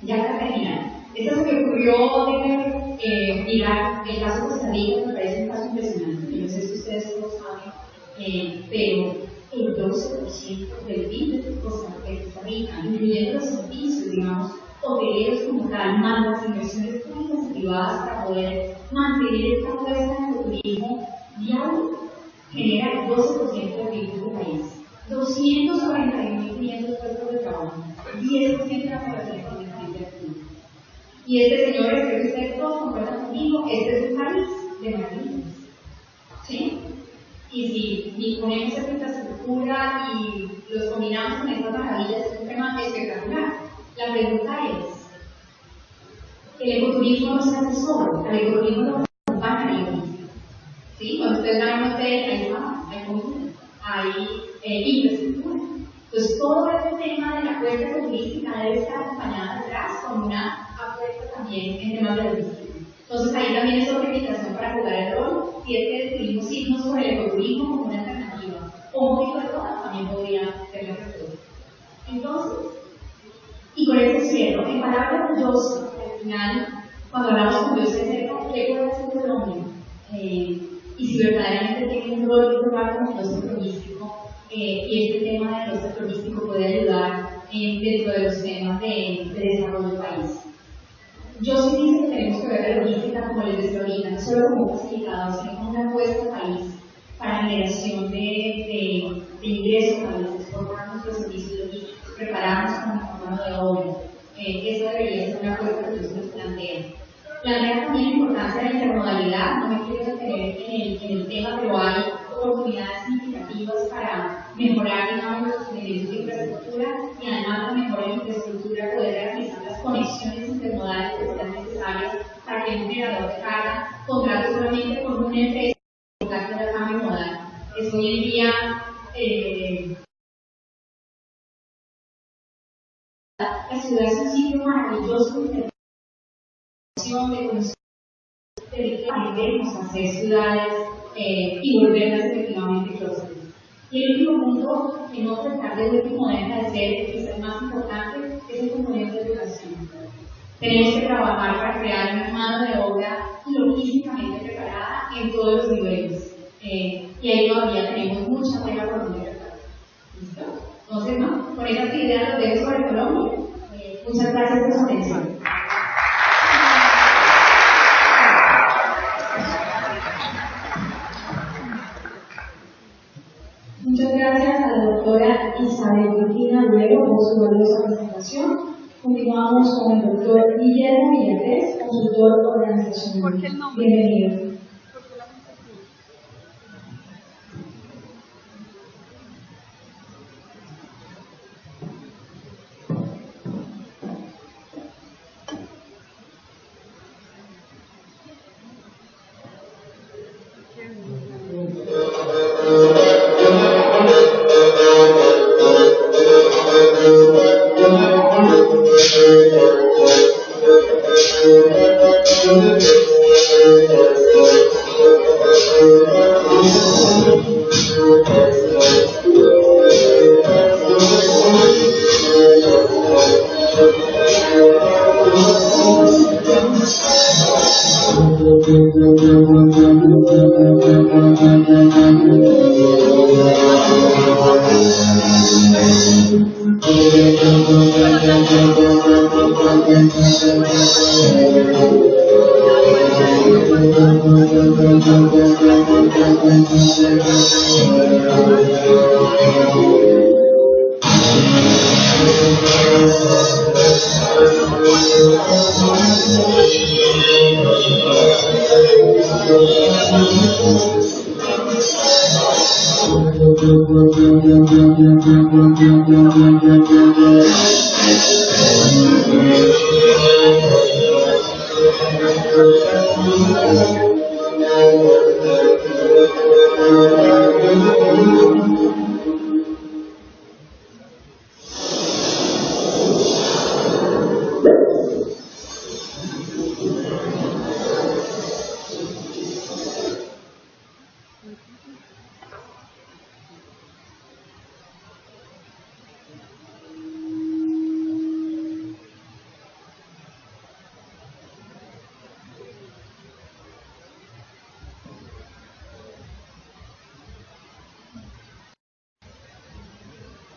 Speaker 6: ya para terminar. Esta se me ocurrió de mirar el caso de Costa Rica, me parece un caso impresionante. Yo no sé si ustedes lo saben, pero el 12% del PIB de Costa Rica, incluyendo los servicios, digamos, hoteleros como tal, mandas privadas para poder mantener esta apuesta en el turismo viable, genera 12% del PIB del país, 241.500 puestos de trabajo, 10% de la población económicamente activa. Y este señor, espero que ustedes todos concuerdan conmigo, este es un país de maravillas. ¿Sí? Y si ponemos esta infraestructura y los combinamos con estas maravillas, es un tema espectacular. La pregunta es, el ecoturismo no se hace solo, al ecoturismo lo acompaña la industria. ¿Sí? Cuando ustedes van a un hotel, hay fama, hay comida, hay infraestructura. Entonces, todo este tema de la apuesta turística debe estar acompañada atrás con una apuesta también en temas de logística. Entonces, ahí también es otra invitación para jugar el rol, si es que decidimos irnos por el ecoturismo como una alternativa, o un poquito de todas también podría ser la respuesta. Entonces, y con esto cierro, en palabras de José, al final, cuando hablamos con José acerca de qué puede hacer Colombia, y si verdaderamente tiene un rol que jugar como clúster turístico, y este tema del clúster turístico puede ayudar dentro de los temas de desarrollo del país. Yo sí digo que tenemos que ver la logística, como les decía ahorita, no solo como un facilitador, sino como una apuesta al país para generación de ingresos para exportar nuestros servicios logísticos, prepararnos como mano de obra. Esa debería ser una apuesta que se nos plantea. Plantea también la importancia de la intermodalidad, no me quiero detener en el tema, pero hay oportunidades significativas para mejorar, digamos, los niveles de infraestructura y además de mejorar la infraestructura poder realizar las conexiones intermodales que sean necesarias para que un generador de carga contrate solamente con una empresa que hace el cambio modal. Es hoy en día la ciudad es un sitio maravilloso de conocer, de hacer ciudades y volverlas efectivamente clústeres. Y el último punto, que no tratar de último deja de ser, que es el más importante, es el componente de educación. Tenemos que trabajar para crear una mano de obra logísticamente preparada en todos los niveles. Y ahí todavía tenemos mucha tela por donde tratar. ¿Listo? Entonces, ¿no? Con esas ideas los dejo sobre Colombia. Muchas gracias por su atención.
Speaker 3: Muchas gracias a la doctora Isabel Virginia Luego por su valiosa presentación. Continuamos con el doctor Guillermo Villagrés, consultor organizacional. Bienvenido.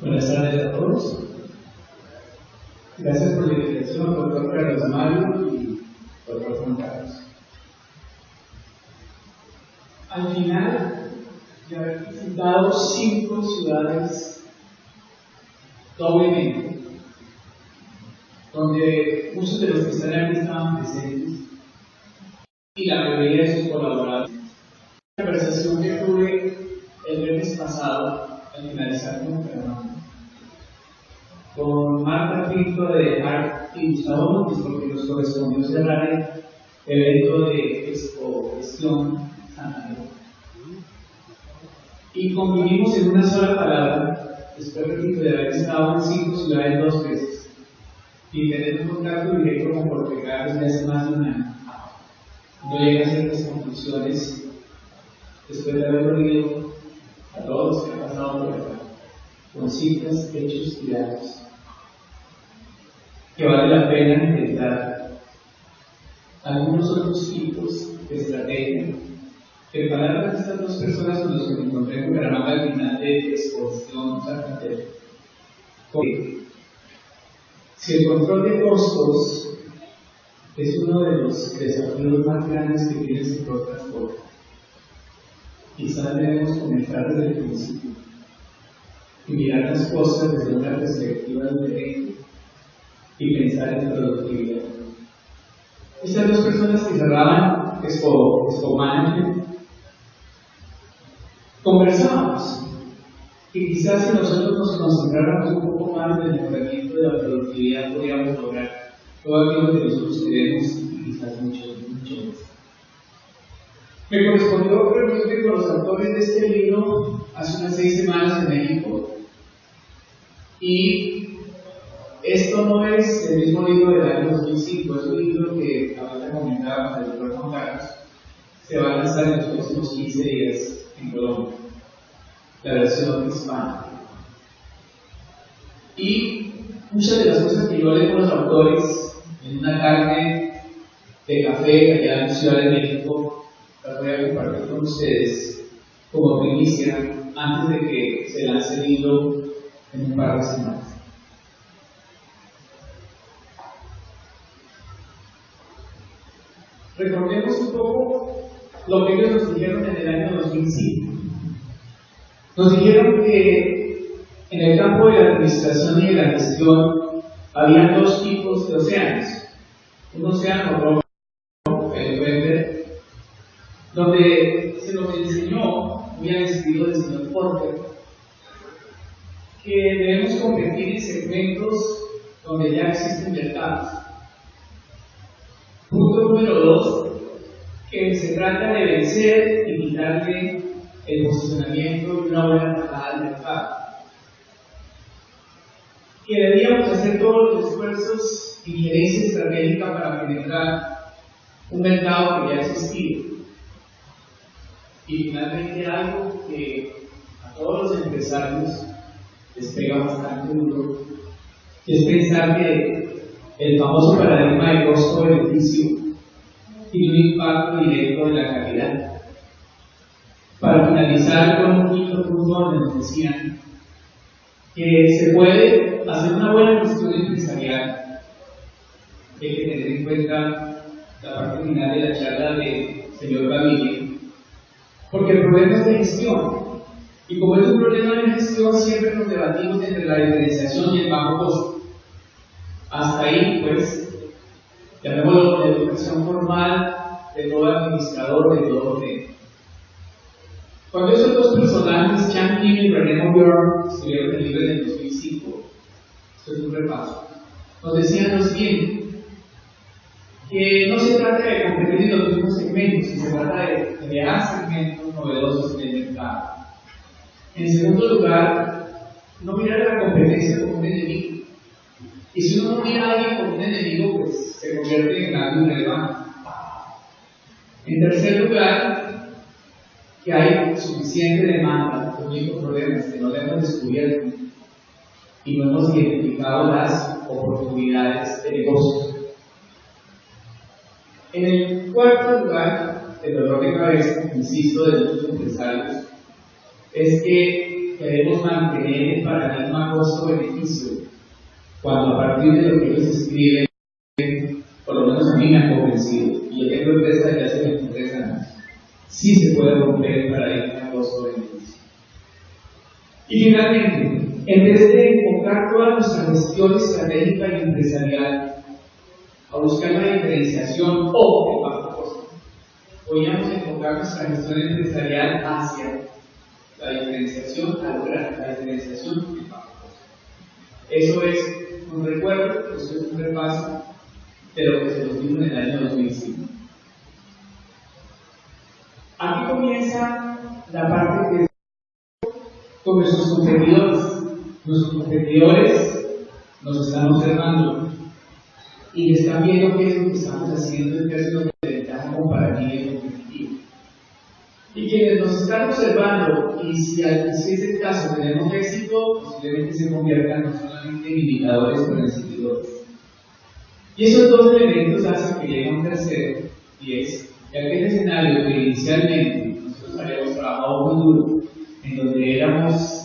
Speaker 7: Buenas tardes a todos. Gracias por la invitación, doctor Carlos Mario y doctor Juan Carlos.
Speaker 5: Carlos. Al final de haber visitado 5 ciudades doblemente, donde muchos de los que están aquí estaban presentes y la mayoría de sus colaboradores. La conversación que tuve el viernes pasado, al finalizar con Fernando, con Marta Pinto de dejar y Gustavo Montes, porque nos correspondió cerrar el evento de Expo-Gestión Santander. Y convivimos en una sola palabra, después repito, de haber estado en 5 ciudades 2 veces y tener un contacto directo con Jorge Carlos desde hace más de un año. No llegué a ciertas conclusiones después de haber oído a todos los que han pasado por acá, con cifras, hechos y datos, que vale la pena intentar algunos otros tipos de estrategia que palabras de estas 2 personas con las que me encontré en Bucaramanga al final de Exposición Santander. Si el control de costos es uno de los desafíos más grandes que tiene el sector transporte, quizás debemos comenzar desde el principio y mirar las cosas desde una perspectiva diferente y pensar en productividad. Estas 2 personas que cerraban Expo Management conversábamos que quizás si nosotros nos concentráramos un poco más en el mejoramiento de la productividad podríamos lograr todo aquello que nosotros queremos y quizás mucho más. Me correspondió reunirme con los autores de este libro hace unas 6 semanas en México y esto no es el mismo libro del año 2005, es un libro que ahorita comentábamos el doctor Juan Carlos, se va a lanzar en los próximos 15 días en Colombia, la versión hispana. Y muchas de las cosas que yo leo con los autores en una tarde de café allá en Ciudad de México, las voy a compartir con ustedes como primicia antes de que se lance el libro en un par de semanas. Recordemos un poco lo que ellos nos dijeron en el año 2005. Nos dijeron que en el campo de la administración y de la gestión había 2 tipos de océanos. Un océano rojo, el verde, donde se nos enseñó, muy al estilo del señor Porter, que debemos competir en segmentos donde ya existen mercados. Punto número 2, que se trata de vencer y quitarle el posicionamiento y una buena tajada al mercado. Que debíamos hacer todos los esfuerzos y injerencia estratégica para penetrar un mercado que ya existía. Y finalmente algo que a todos los empresarios les pega bastante duro, que es pensar que el famoso paradigma de costo-beneficio tiene un impacto directo en la calidad. Para finalizar con un quinto punto donde nos decían que se puede hacer una buena gestión empresarial. Hay que tener en cuenta la parte final de la charla del señor Gaviria, porque el problema es de gestión. Y como es un problema de gestión, siempre nos debatimos entre la diferenciación y el bajo costo. Hasta ahí, pues, llamémoslo la educación formal de todo administrador, de todo gerente. Cuando esos 2 personajes, Chan Kim y René Maubourne, escribieron el libro en el 2005, esto es un repaso, nos decían lo siguiente, que no se trata de competir en los mismos segmentos, se trata de crear segmentos novedosos en el mercado. En segundo lugar, no mirar a la competencia como un enemigo. Y si uno no mira a alguien como un enemigo, pues se convierte en algo irrelevante. En tercer lugar, que hay suficiente demanda, el único problema es que no la hemos descubierto y no hemos identificado las oportunidades de negocio. En el cuarto lugar, el dolor de cabeza, insisto, de muchos empresarios, es que debemos mantener el paradigma costo-beneficio, cuando a partir de lo que ellos escriben, por lo menos a mí me han convencido, y yo tengo sí se puede romper el paradigma de costo-beneficio. Y finalmente, en vez de enfocar toda nuestra gestión estratégica y empresarial a buscar la diferenciación o el bajo costo, podríamos enfocar nuestra gestión empresarial hacia la diferenciación, a lograr la diferenciación y el bajo costo. Eso es un recuerdo, eso es un repaso de lo que se nos dijo en el año 2005. Aquí comienza la parte que con nuestros competidores. Nuestros competidores nos están observando y están viendo qué es lo que estamos haciendo en términos de ventaja comparativa y competitiva. Y quienes nos están observando, y si es el caso tenemos éxito, posiblemente se conviertan no solamente en indicadores, pero en seguidores. Y esos dos elementos hacen que llegue a un tercero, y es que aquel escenario que inicialmente nosotros habíamos trabajado muy duro, en donde éramos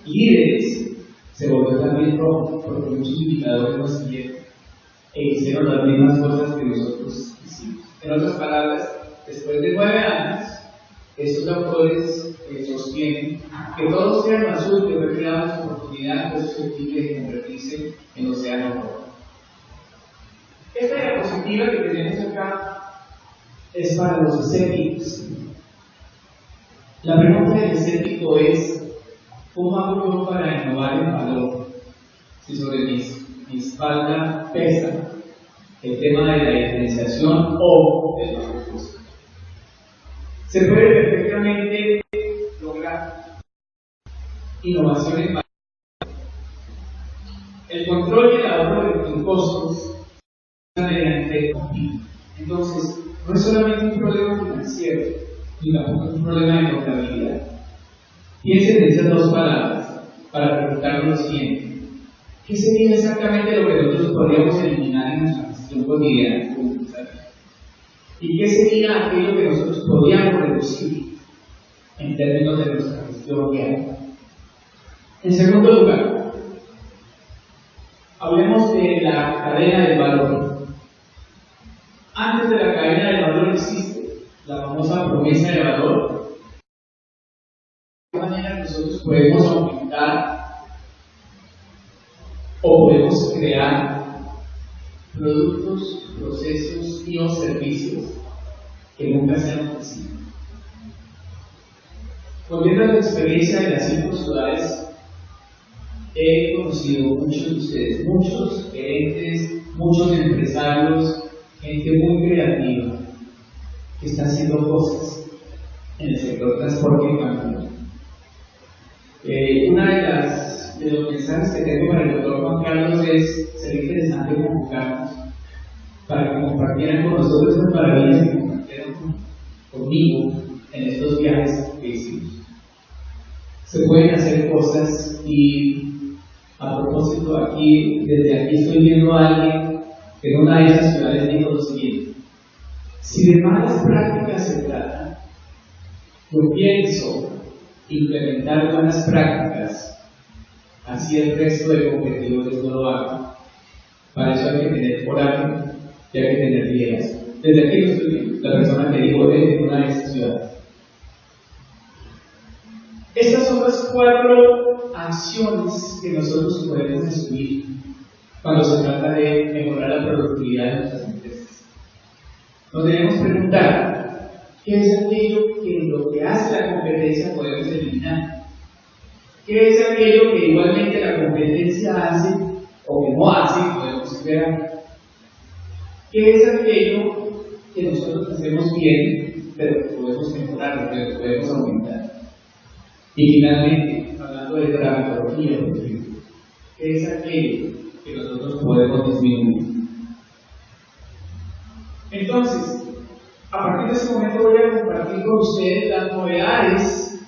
Speaker 5: líderes, se volvió también rojo, porque muchos indicadores nos siguieron e hicieron las mismas cosas que nosotros hicimos. En otras palabras, después de 9 años, estos autores sostienen que todos los océano azul que fue creado en su oportunidad fue susceptible de convertirse en océano rojo. Esta diapositiva que tenemos acá es para los escépticos. La pregunta del escéptico es: ¿cómo hago yo para innovar el valor? Si sobre mi espalda pesa el tema de la diferenciación o del bajo costo. Se puede perfectamente lograr innovación en valor. El control y el ahorro de costos mediante el conflicto. Entonces, no es solamente un problema financiero, ni tampoco es un problema de contabilidad. Piensen en esas dos palabras para preguntarnos lo siguiente: ¿qué sería exactamente lo que nosotros podríamos eliminar en nuestra gestión cotidiana como empresarios? ¿Y qué sería aquello que nosotros podríamos reducir en términos de nuestra gestión diaria? En segundo lugar, hablemos de la cadena del valor. Antes de la cadena del valor existe la famosa promesa de valor. ¿De qué manera nosotros podemos aumentar o podemos crear productos, procesos y o servicios que nunca se han ofrecido? Volviendo a la experiencia de las 5 ciudades, he conocido muchos de ustedes, muchos gerentes, muchos empresarios, gente muy creativa que está haciendo cosas en el sector transporte y camión. De los mensajes que tengo para el doctor Juan Carlos es: sería interesante convocarnos para que compartieran con nosotros estas maravillas que compartieron conmigo en estos viajes que hicimos. Se pueden hacer cosas y, a propósito, desde aquí estoy viendo a alguien que en una de esas ciudades dijo lo siguiente: si de malas prácticas se trata, yo pienso implementar buenas prácticas, así el resto de competidores no lo hagan. Para eso hay que tener coraje y hay que tener liderazgo. Desde aquí lo estoy viendo, la persona que dijo en una de estas ciudades. Estas son las 4 acciones que nosotros podemos asumir cuando se trata de mejorar la productividad de nuestras empresas. Nos debemos preguntar: ¿qué es aquello que en lo que hace la competencia podemos eliminar? ¿Qué es aquello que igualmente la competencia hace o que no hace y podemos crear? ¿Qué es aquello que nosotros hacemos bien pero que podemos mejorar, pero que podemos aumentar? Y finalmente, hablando de gramatología, por ejemplo, ¿qué es aquello que nosotros podemos disminuir? Entonces, a partir de ese momento voy a compartir con ustedes las novedades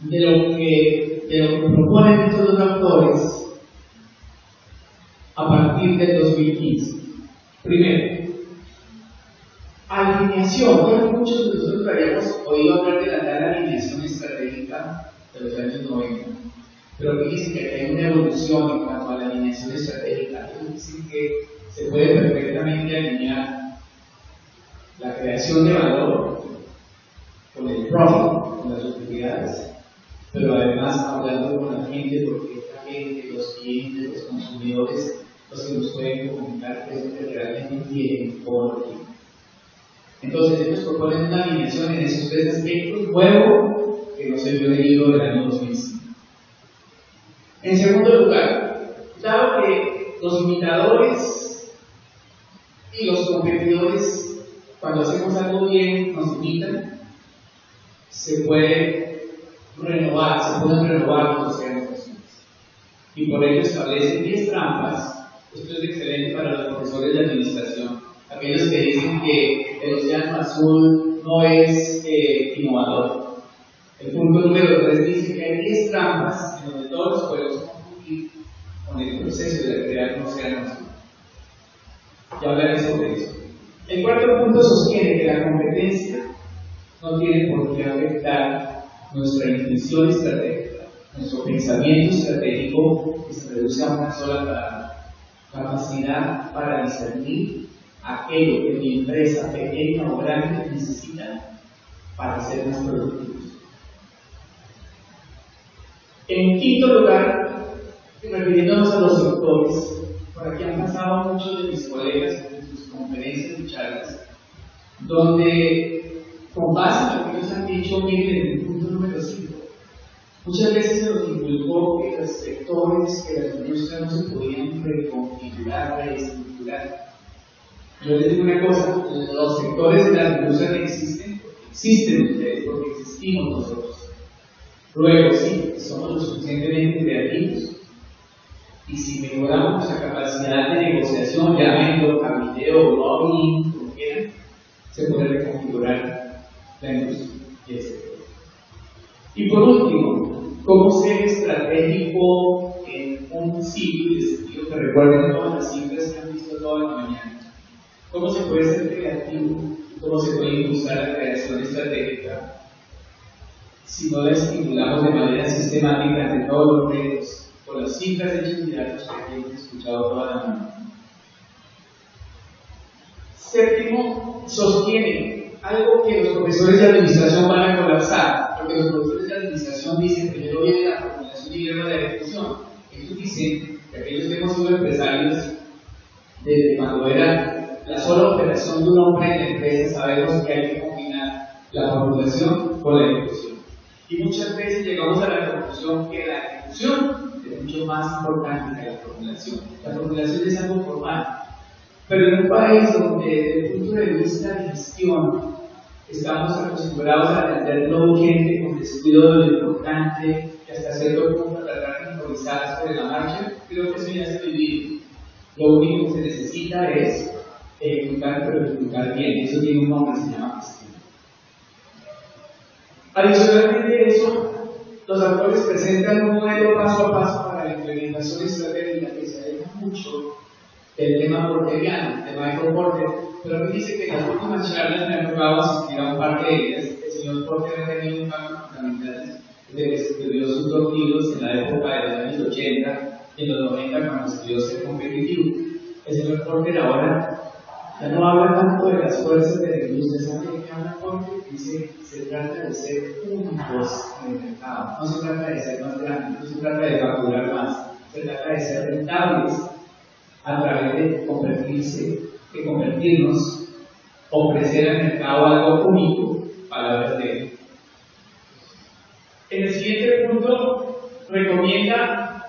Speaker 5: de lo que proponen estos dos autores a partir del 2015. Primero, alineación. Bueno, muchos de nosotros habíamos oído hablar de la tal alineación estratégica de los años 90, pero fíjense que aquí hay una evolución en cuanto a la alineación estratégica. Es decir, que se puede perfectamente alinear la creación de valor profit con las utilidades, pero además hablando con la gente, porque es la gente, los clientes, los consumidores, los que nos pueden comunicar qué es lo que realmente quieren o no quieren. Entonces, ellos proponen una alineación en esos tres aspectos nuevo que no se vio en el libro del año 2005. En segundo lugar, dado que los imitadores y los competidores, cuando hacemos algo bien, nos imitan, se pueden renovar los océanos. Y por ello establecen 10 trampas. Esto es excelente para los profesores de administración. Aquellos que dicen que el océano azul no es innovador. El punto número 3 dice que hay 10 trampas en donde todos podemos confundir con el proceso de crear un océano azul. Ya hablaré sobre eso. El cuarto punto sostiene que la competencia no tiene por qué afectar nuestra intuición estratégica, nuestro pensamiento estratégico, que se reduce a una sola palabra: capacidad para discernir aquello que mi empresa pequeña o grande necesita para ser más productivos. En quinto lugar, refiriéndonos a los sectores, por aquí han pasado muchos de mis colegas en sus conferencias y charlas, donde con base en lo que ellos han dicho, miren en el punto número 5, muchas veces se nos inculcó que los sectores, que las industrias no se podían reconfigurar, reestructurar. Yo les digo una cosa: los sectores de las industrias existen ustedes porque existimos nosotros. Luego, sí, somos lo suficientemente creativos y si mejoramos nuestra capacidad de negociación, llámenlo cabildeo, lobbying, como quieran, se puede reconfigurar la industria y el sector. Y por último, ¿cómo ser estratégico en un ciclo? Y les pido que recuerden todas las cifras que han visto toda la mañana. ¿Cómo se puede ser creativo? ¿Cómo se puede impulsar la creación estratégica si no la estimulamos de manera sistemática ante todos los retos, con las cifras, hechos y datos que hemos escuchado toda la mañana? Séptimo, sostiene algo que los profesores de administración van a colapsar, porque los profesores de administración dicen primero viene la formulación y luego la ejecución. Ellos dicen que aquellos que hemos sido empresarios desde cuando era la sola operación de un hombre en la empresa, sabemos que hay que combinar la formulación con la ejecución. Y muchas veces llegamos a la conclusión que la ejecución es mucho más importante que la formulación. La formulación es algo formal. Pero en un país donde, desde el punto de vista de gestión, estamos acostumbrados a atender lo urgente con descuido de lo importante, y hasta cierto punto a tratar de improvisar sobre la marcha, creo que eso ya se ha vivido. Lo único que se necesita es ejecutar, pero ejecutar bien. Eso tiene un nombre, se llama gestión. Adicionalmente a eso, los autores presentan un modelo paso a paso para la implementación estratégica que se aleja mucho del tema porteriano, de Michael Porter, pero me dice que en las últimas charlas me ha tocado asistir a un par de ellas. El señor Porter ha tenido un cambio fundamental desde que escribió sus 2 libros en la época de los años 80 y en los 90 cuando estudió Ser Competitivo. El señor Porter ahora ya no habla tanto de las fuerzas de la industria, ¿sabe de qué habla Porter? Dice, se trata de ser únicos en el mercado, no se trata de ser más grandes, no se trata de facturar más, se trata de ser rentables a través de convertirnos, ofrecer al mercado algo único para vender. En el siguiente punto, recomienda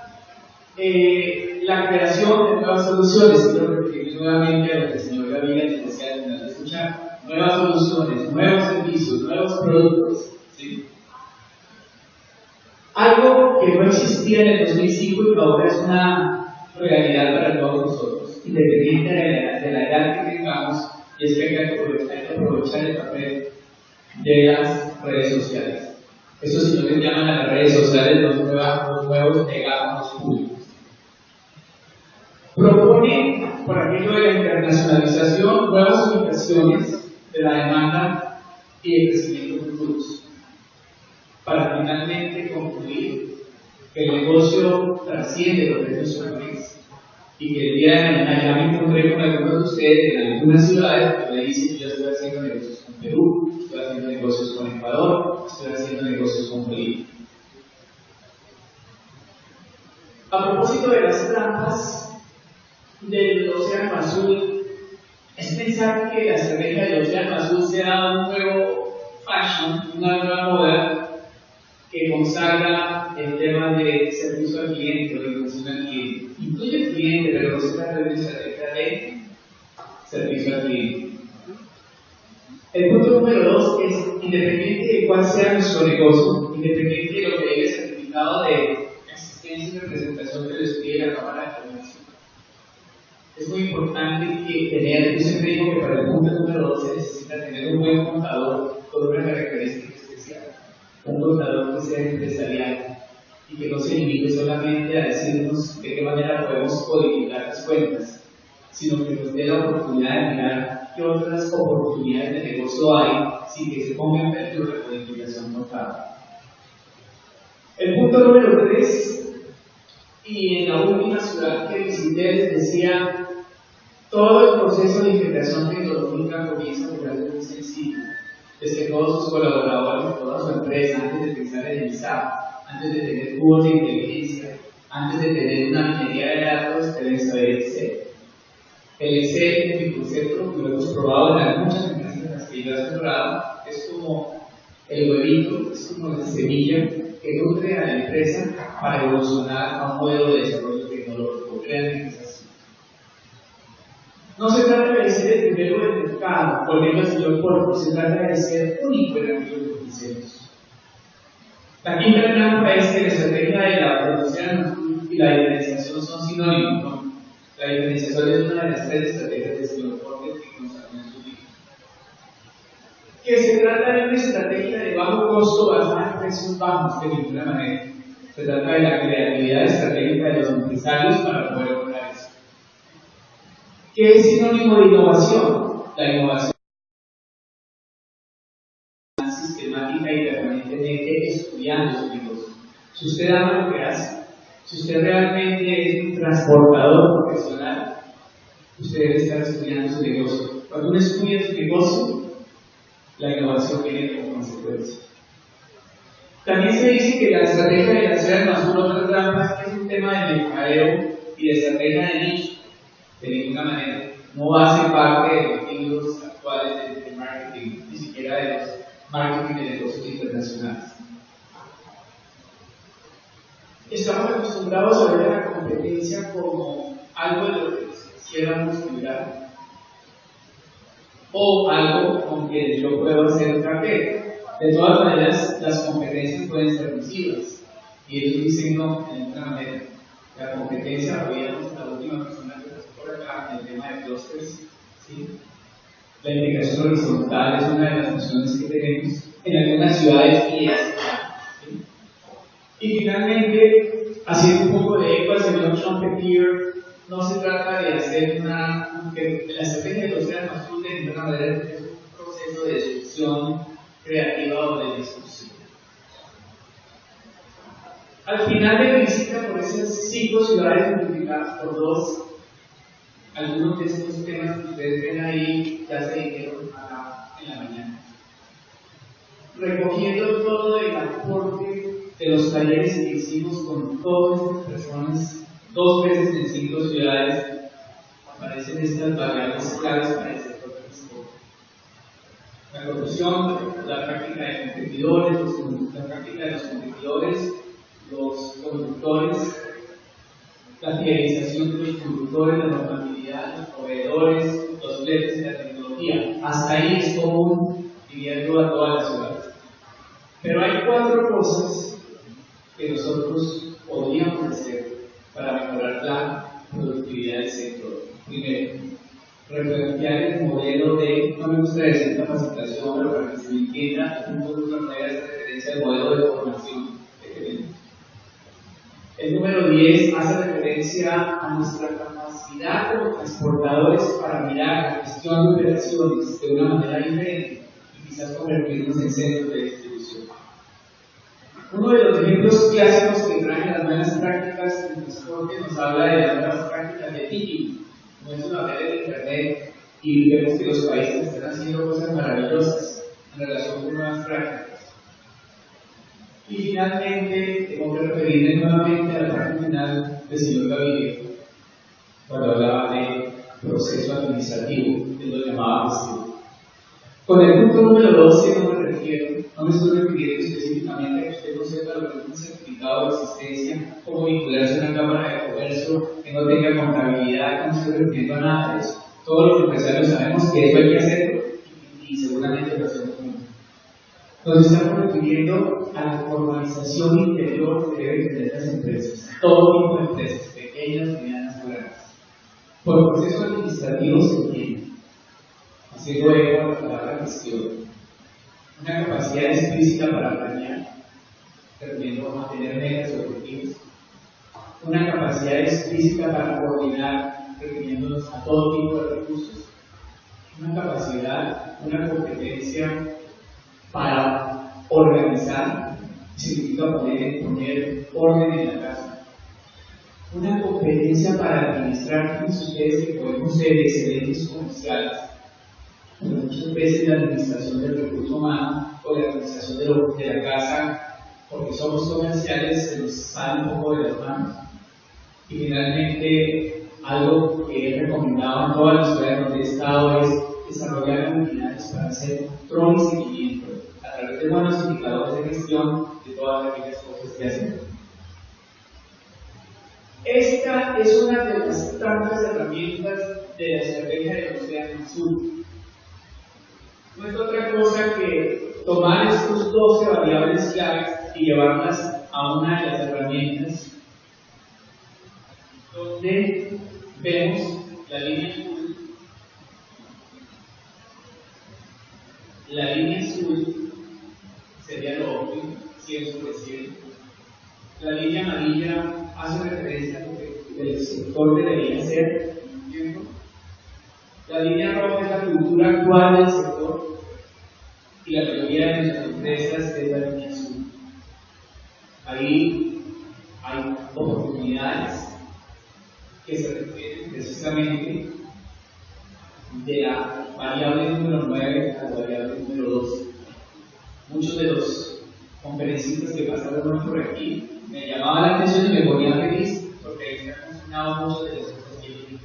Speaker 5: la creación de nuevas soluciones. Quiero referirme nuevamente a lo que el señor Gaviria les decía al final de escuchar: nuevas soluciones, nuevos servicios, nuevos productos. ¿Sí? Algo que no existía en el 2005 y que ahora es una realidad para todos nosotros, independiente de la edad que tengamos, y es que hay que aprovechar el papel de las redes sociales. Esos señores llaman a las redes sociales los nuevos megáfonos públicos. Propone, por aquello de la internacionalización, nuevas ubicaciones de la demanda y el crecimiento futuros, para finalmente concluir que el negocio trasciende los derechos humanos y que el día de mañana ya me encontré con algunos de ustedes en algunas ciudades que me dicen: yo estoy haciendo negocios con Perú, estoy haciendo negocios con Ecuador, A propósito de las trampas del Océano Azul, es pensar que la estrategia del Océano Azul sea un nuevo fashion, una nueva moda que consagra el tema de servicio al cliente, orientación al cliente. Incluye al cliente, pero no se trata de una estrategia de servicio al cliente. El punto número 2 es, independiente de cuál sea nuestro negocio, independiente de lo que haya certificado de existencia y representación que les pide la Cámara de Comercio, es muy importante yo siempre digo que para el punto número 2 se necesita tener un buen contador con una característica especial, un contador que sea empresarial y que no se limite solamente a decirnos de qué manera podemos codificar las cuentas, sino que nos dé la oportunidad de mirar qué otras oportunidades de negocio hay sin que se ponga en peligro la codificación contable. El punto número 3, y en la última ciudad que visité les decía, todo el proceso de integración tecnológica comienza por algo muy sencillo. Es que todos sus colaboradores, toda su empresa, antes de pensar en el SAP, antes de tener cubos de inteligencia, antes de tener una minería de datos, deben saber Excel. El Excel, en mi concepto, y lo hemos probado en muchas empresas en las que yo he asesorado, es como el huevito, es como la semilla que nutre a la empresa para evolucionar a un modelo de desarrollo tecnológico. Créanme que es así. No se trata de ser el primero del mercado, volviendo al señor Porco, se trata de ser único en aquello que ofrecemos. La quinta trampa es que la estrategia de la producción y la diferenciación son sinónimos, ¿no? La diferenciación es una de las 3 estrategias del señor Porco que nos habló en su libro. Que se trata de una estrategia de bajo costo basada en precios bajos, de ninguna manera. Se trata de la creatividad estratégica de los empresarios para poder lograr eso. ¿Qué es sinónimo de innovación? La innovación es sistemática y permanentemente estudiando su negocio. Si usted ama lo que hace, si usted realmente es un transportador profesional, usted debe estar estudiando su negocio. Cuando uno estudia su negocio, la innovación viene como consecuencia. También se dice que la estrategia de hacer almacén otra trampa es un tema de mercadeo y de estrategia de nicho. De ninguna manera. No hace parte de los libros actuales de marketing, ni siquiera de los marketing de negocios internacionales. Estamos acostumbrados a ver a la competencia como algo de lo que quisiéramos mirar o algo con que yo puedo hacer un cartel. De todas maneras, las competencias pueden ser visivas y ellos dicen no, de ninguna manera. La competencia, lo veíamos la última persona que pasó por acá en el tema de clusters, ¿sí? La integración horizontal es una de las funciones que tenemos en algunas ciudades y ¿sí? Y finalmente, haciendo un poco de eco al señor Schumpeter, no se trata de hacer la estrategia del Océano Azul de ninguna manera es un proceso de discusión creativa o de discusión. Al final de mi visita por esas 5 ciudades multiplicadas por 2, algunos de estos temas que ustedes ven ahí ya se dijeron acá en la mañana. Recogiendo todo el aporte de los talleres que hicimos con todas estas personas, 2 veces en 5 ciudades, aparecen estas variables claves para el sector transporte. La corrupción, la práctica de competidores, la práctica de los competidores, los conductores, la fidelización de los conductores, la normatividad, los proveedores, los fletes y la tecnología. Hasta ahí es común, diría yo, a todas las ciudades. Pero hay 4 cosas que nosotros podríamos hacer para mejorar la productividad del sector. Primero, replantear el modelo de, no me gusta decir capacitación, pero para que se me entienda, es un poco una referencia al modelo de formación que tenemos. El número 10 hace referencia a nuestra capacidad como transportadores para mirar la gestión de operaciones de una manera diferente y quizás convertirnos en centros de distribución. Uno de los ejemplos clásicos que traen las buenas prácticas en transporte nos habla de las buenas prácticas de ticketing. No es una red de internet y vemos que los países están haciendo cosas maravillosas en relación con nuevas prácticas. Y finalmente, tengo que referirme nuevamente a la parte final del señor Gaviria, cuando hablaba de proceso administrativo, él lo llamaba gestión. Con el punto número 12 no me refiero, no me estoy refiriendo específicamente a que usted no sepa lo que es un certificado de existencia, cómo vincularse a una cámara de comercio, que no tenga contabilidad, no me estoy refiriendo a nada de eso. Todos los empresarios sabemos que eso hay que hacerlo y seguramente lo hacemos juntos. Nos estamos refiriendo a la formalización interior que deben tener las empresas, todo tipo de empresas, pequeñas, medianas, grandes. Por proceso administrativo se entiende, haciendo eco a la palabra gestión, una capacidad explícita para planear, permitiendo mantener metas y objetivos, una capacidad explícita para coordinar, refiriéndonos a todo tipo de recursos, una capacidad, una competencia para organizar, significa poner orden en la casa, una competencia para administrar. Fíjense ustedes que podemos ser excelentes comerciales, pero muchas veces la administración del recurso humano o la administración de la casa, porque somos comerciales, se nos sale un poco de las manos. Y finalmente, algo que he recomendado en todas las ciudades donde he estado es desarrollar habilidades para hacer control y seguimiento a través de buenos indicadores de gestión de todas aquellas cosas que hacemos. Esta es una de las tantas herramientas de la estrategia del Océano Azul. No es otra cosa que tomar estos 12 variables claves y llevarlas a una de las herramientas donde vemos la línea azul. La línea azul sería lo óptimo, 100 sobre 100. La línea amarilla hace referencia a lo que el sector debería ser, ¿entiendo? La línea roja es la cultura actual del sector y la mayoría de nuestras empresas es la línea azul. Ahí hay oportunidades que se refieren precisamente de la variable número 9 a la variable número 12. Muchos de los conferencistas que pasaron por aquí me llamaban la atención y me ponía feliz porque se han funcionado muchas de las cosas que yo.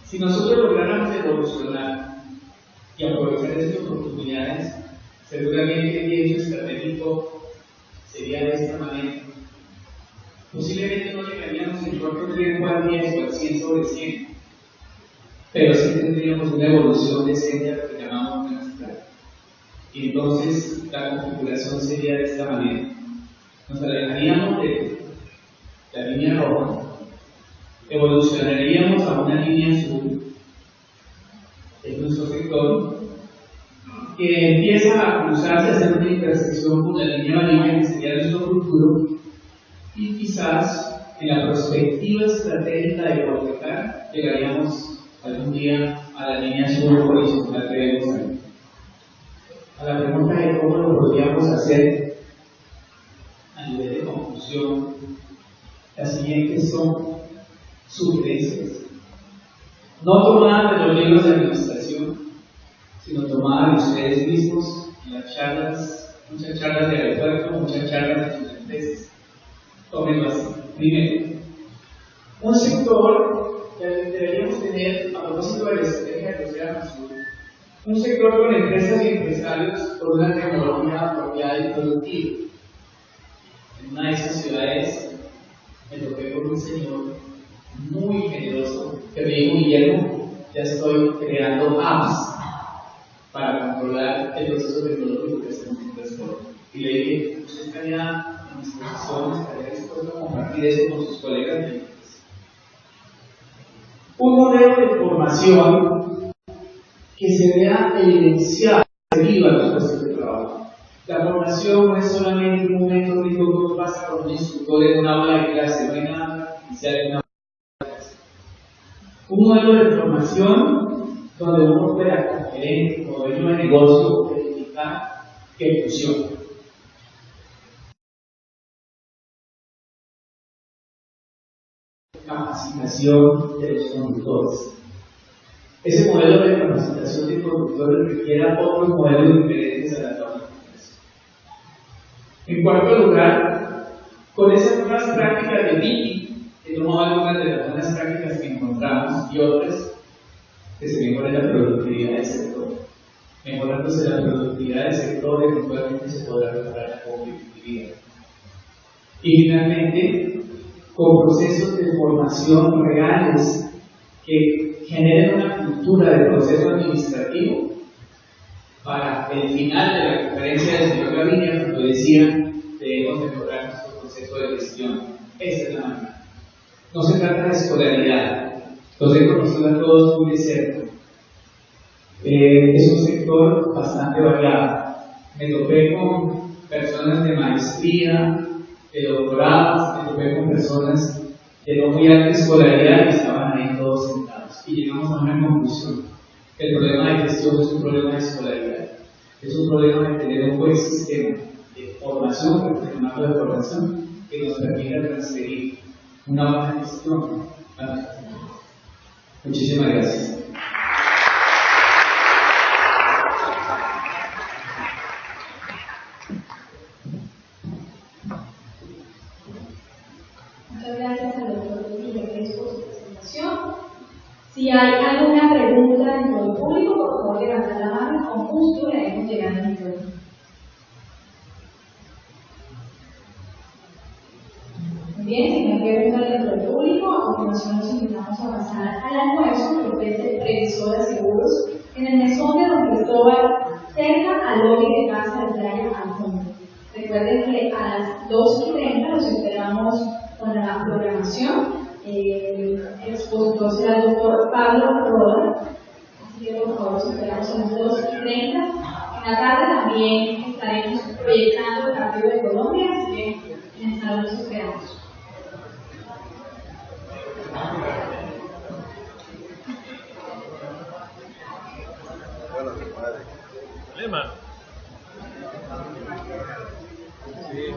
Speaker 5: Si nosotros lográramos evolucionar y aprovechar esas oportunidades, seguramente el hecho estratégico sería de esta manera. Posiblemente no llegaríamos en corto tiempo al 10 o al 100 sobre 100, pero sí tendríamos una evolución decente a lo que llamamos nuestra. Y entonces la configuración sería de esta manera. Nos alejaríamos de la línea roja, evolucionaríamos a una línea azul, es nuestro sector, que empieza a cruzarse, a hacer una intersección con la línea amarilla, que sería nuestro futuro, y quizás en la perspectiva estratégica de Portecar llegaríamos algún día a la línea azul horizontal que vemos ahí. A la pregunta de cómo lo podríamos hacer a nivel de conclusión, las siguientes son sugerencias, no tomadas de los libros de administración, sino tomadas de ustedes mismos en las charlas, muchas charlas de aeropuerto, muchas charlas de sus empresas. Tómenlo así. Primero, un sector que deberíamos tener, a propósito de la estrategia del Océano Azul, un sector con empresas y empresarios con una tecnología apropiada y productiva. En una de esas ciudades me toqué con un señor muy generoso que me dijo: Guillermo, ya estoy creando apps para controlar el proceso tecnológico que hacemos en transporte. Y le dije: usted estaría en disposición, estaría dispuesto a compartir eso con sus colegas de empresa. Un modelo de formación que se vea evidenciado, que viva los puestos de trabajo. La formación no es solamente un momento rico que uno pasa con un instructor en una aula de clase, no hay nada artificial en una aula de clase. Un modelo de formación donde uno pueda, como gerente, como dueño de negocio, verificar que funciona. Capacitación de los conductores. Ese modelo de capacitación de conductores requiere otros modelos diferentes a la tabla. En cuarto lugar, con esas nuevas prácticas de BIM, he tomado algunas de las buenas prácticas que encontramos y otras que se mejoren la productividad del sector. Mejorándose la productividad del sector, eventualmente se podrá mejorar la competitividad. Y finalmente, con procesos de formación reales que generen una cultura de proceso administrativo para el final de la conferencia del señor Gaviria, cuando decía debemos mejorar nuestro proceso de gestión. Esa es la manera. No se trata de escolaridad, los he conocido a todos muy de cerca. Es un sector bastante variado. Me topé con personas de maestría, de doctorados, me topé con personas de no muy alta escolaridad y estaban ahí todos sentados. Y llegamos a una conclusión. El problema de gestión no es un problema de escolaridad, es un problema de tener un buen sistema de formación, de formación que nos permita transferir una buena gestión a nuestras familias. Muchísimas gracias.
Speaker 3: Muchas gracias al doctor Rodríguez por su presentación. Si hay alguna pregunta dentro del público, por favor levantar la mano y con gusto le haremos llegar el micrófono. Muy bien, si no hay preguntas dentro del público, a continuación nos invitamos a pasar al almuerzo que ofrece Previsora Seguros en el mesón de Don Cristóbal, cerca al lobby de Casa de Playa al fondo. Recuerden que a las 2:30 los esperamos con la programación. El expositor será el doctor Pablo Roda, así que por favor los esperamos a las 2:30. En la tarde también estaremos proyectando el partido de Colombia, así que en el salón los esperamos.
Speaker 4: Lema. Sí.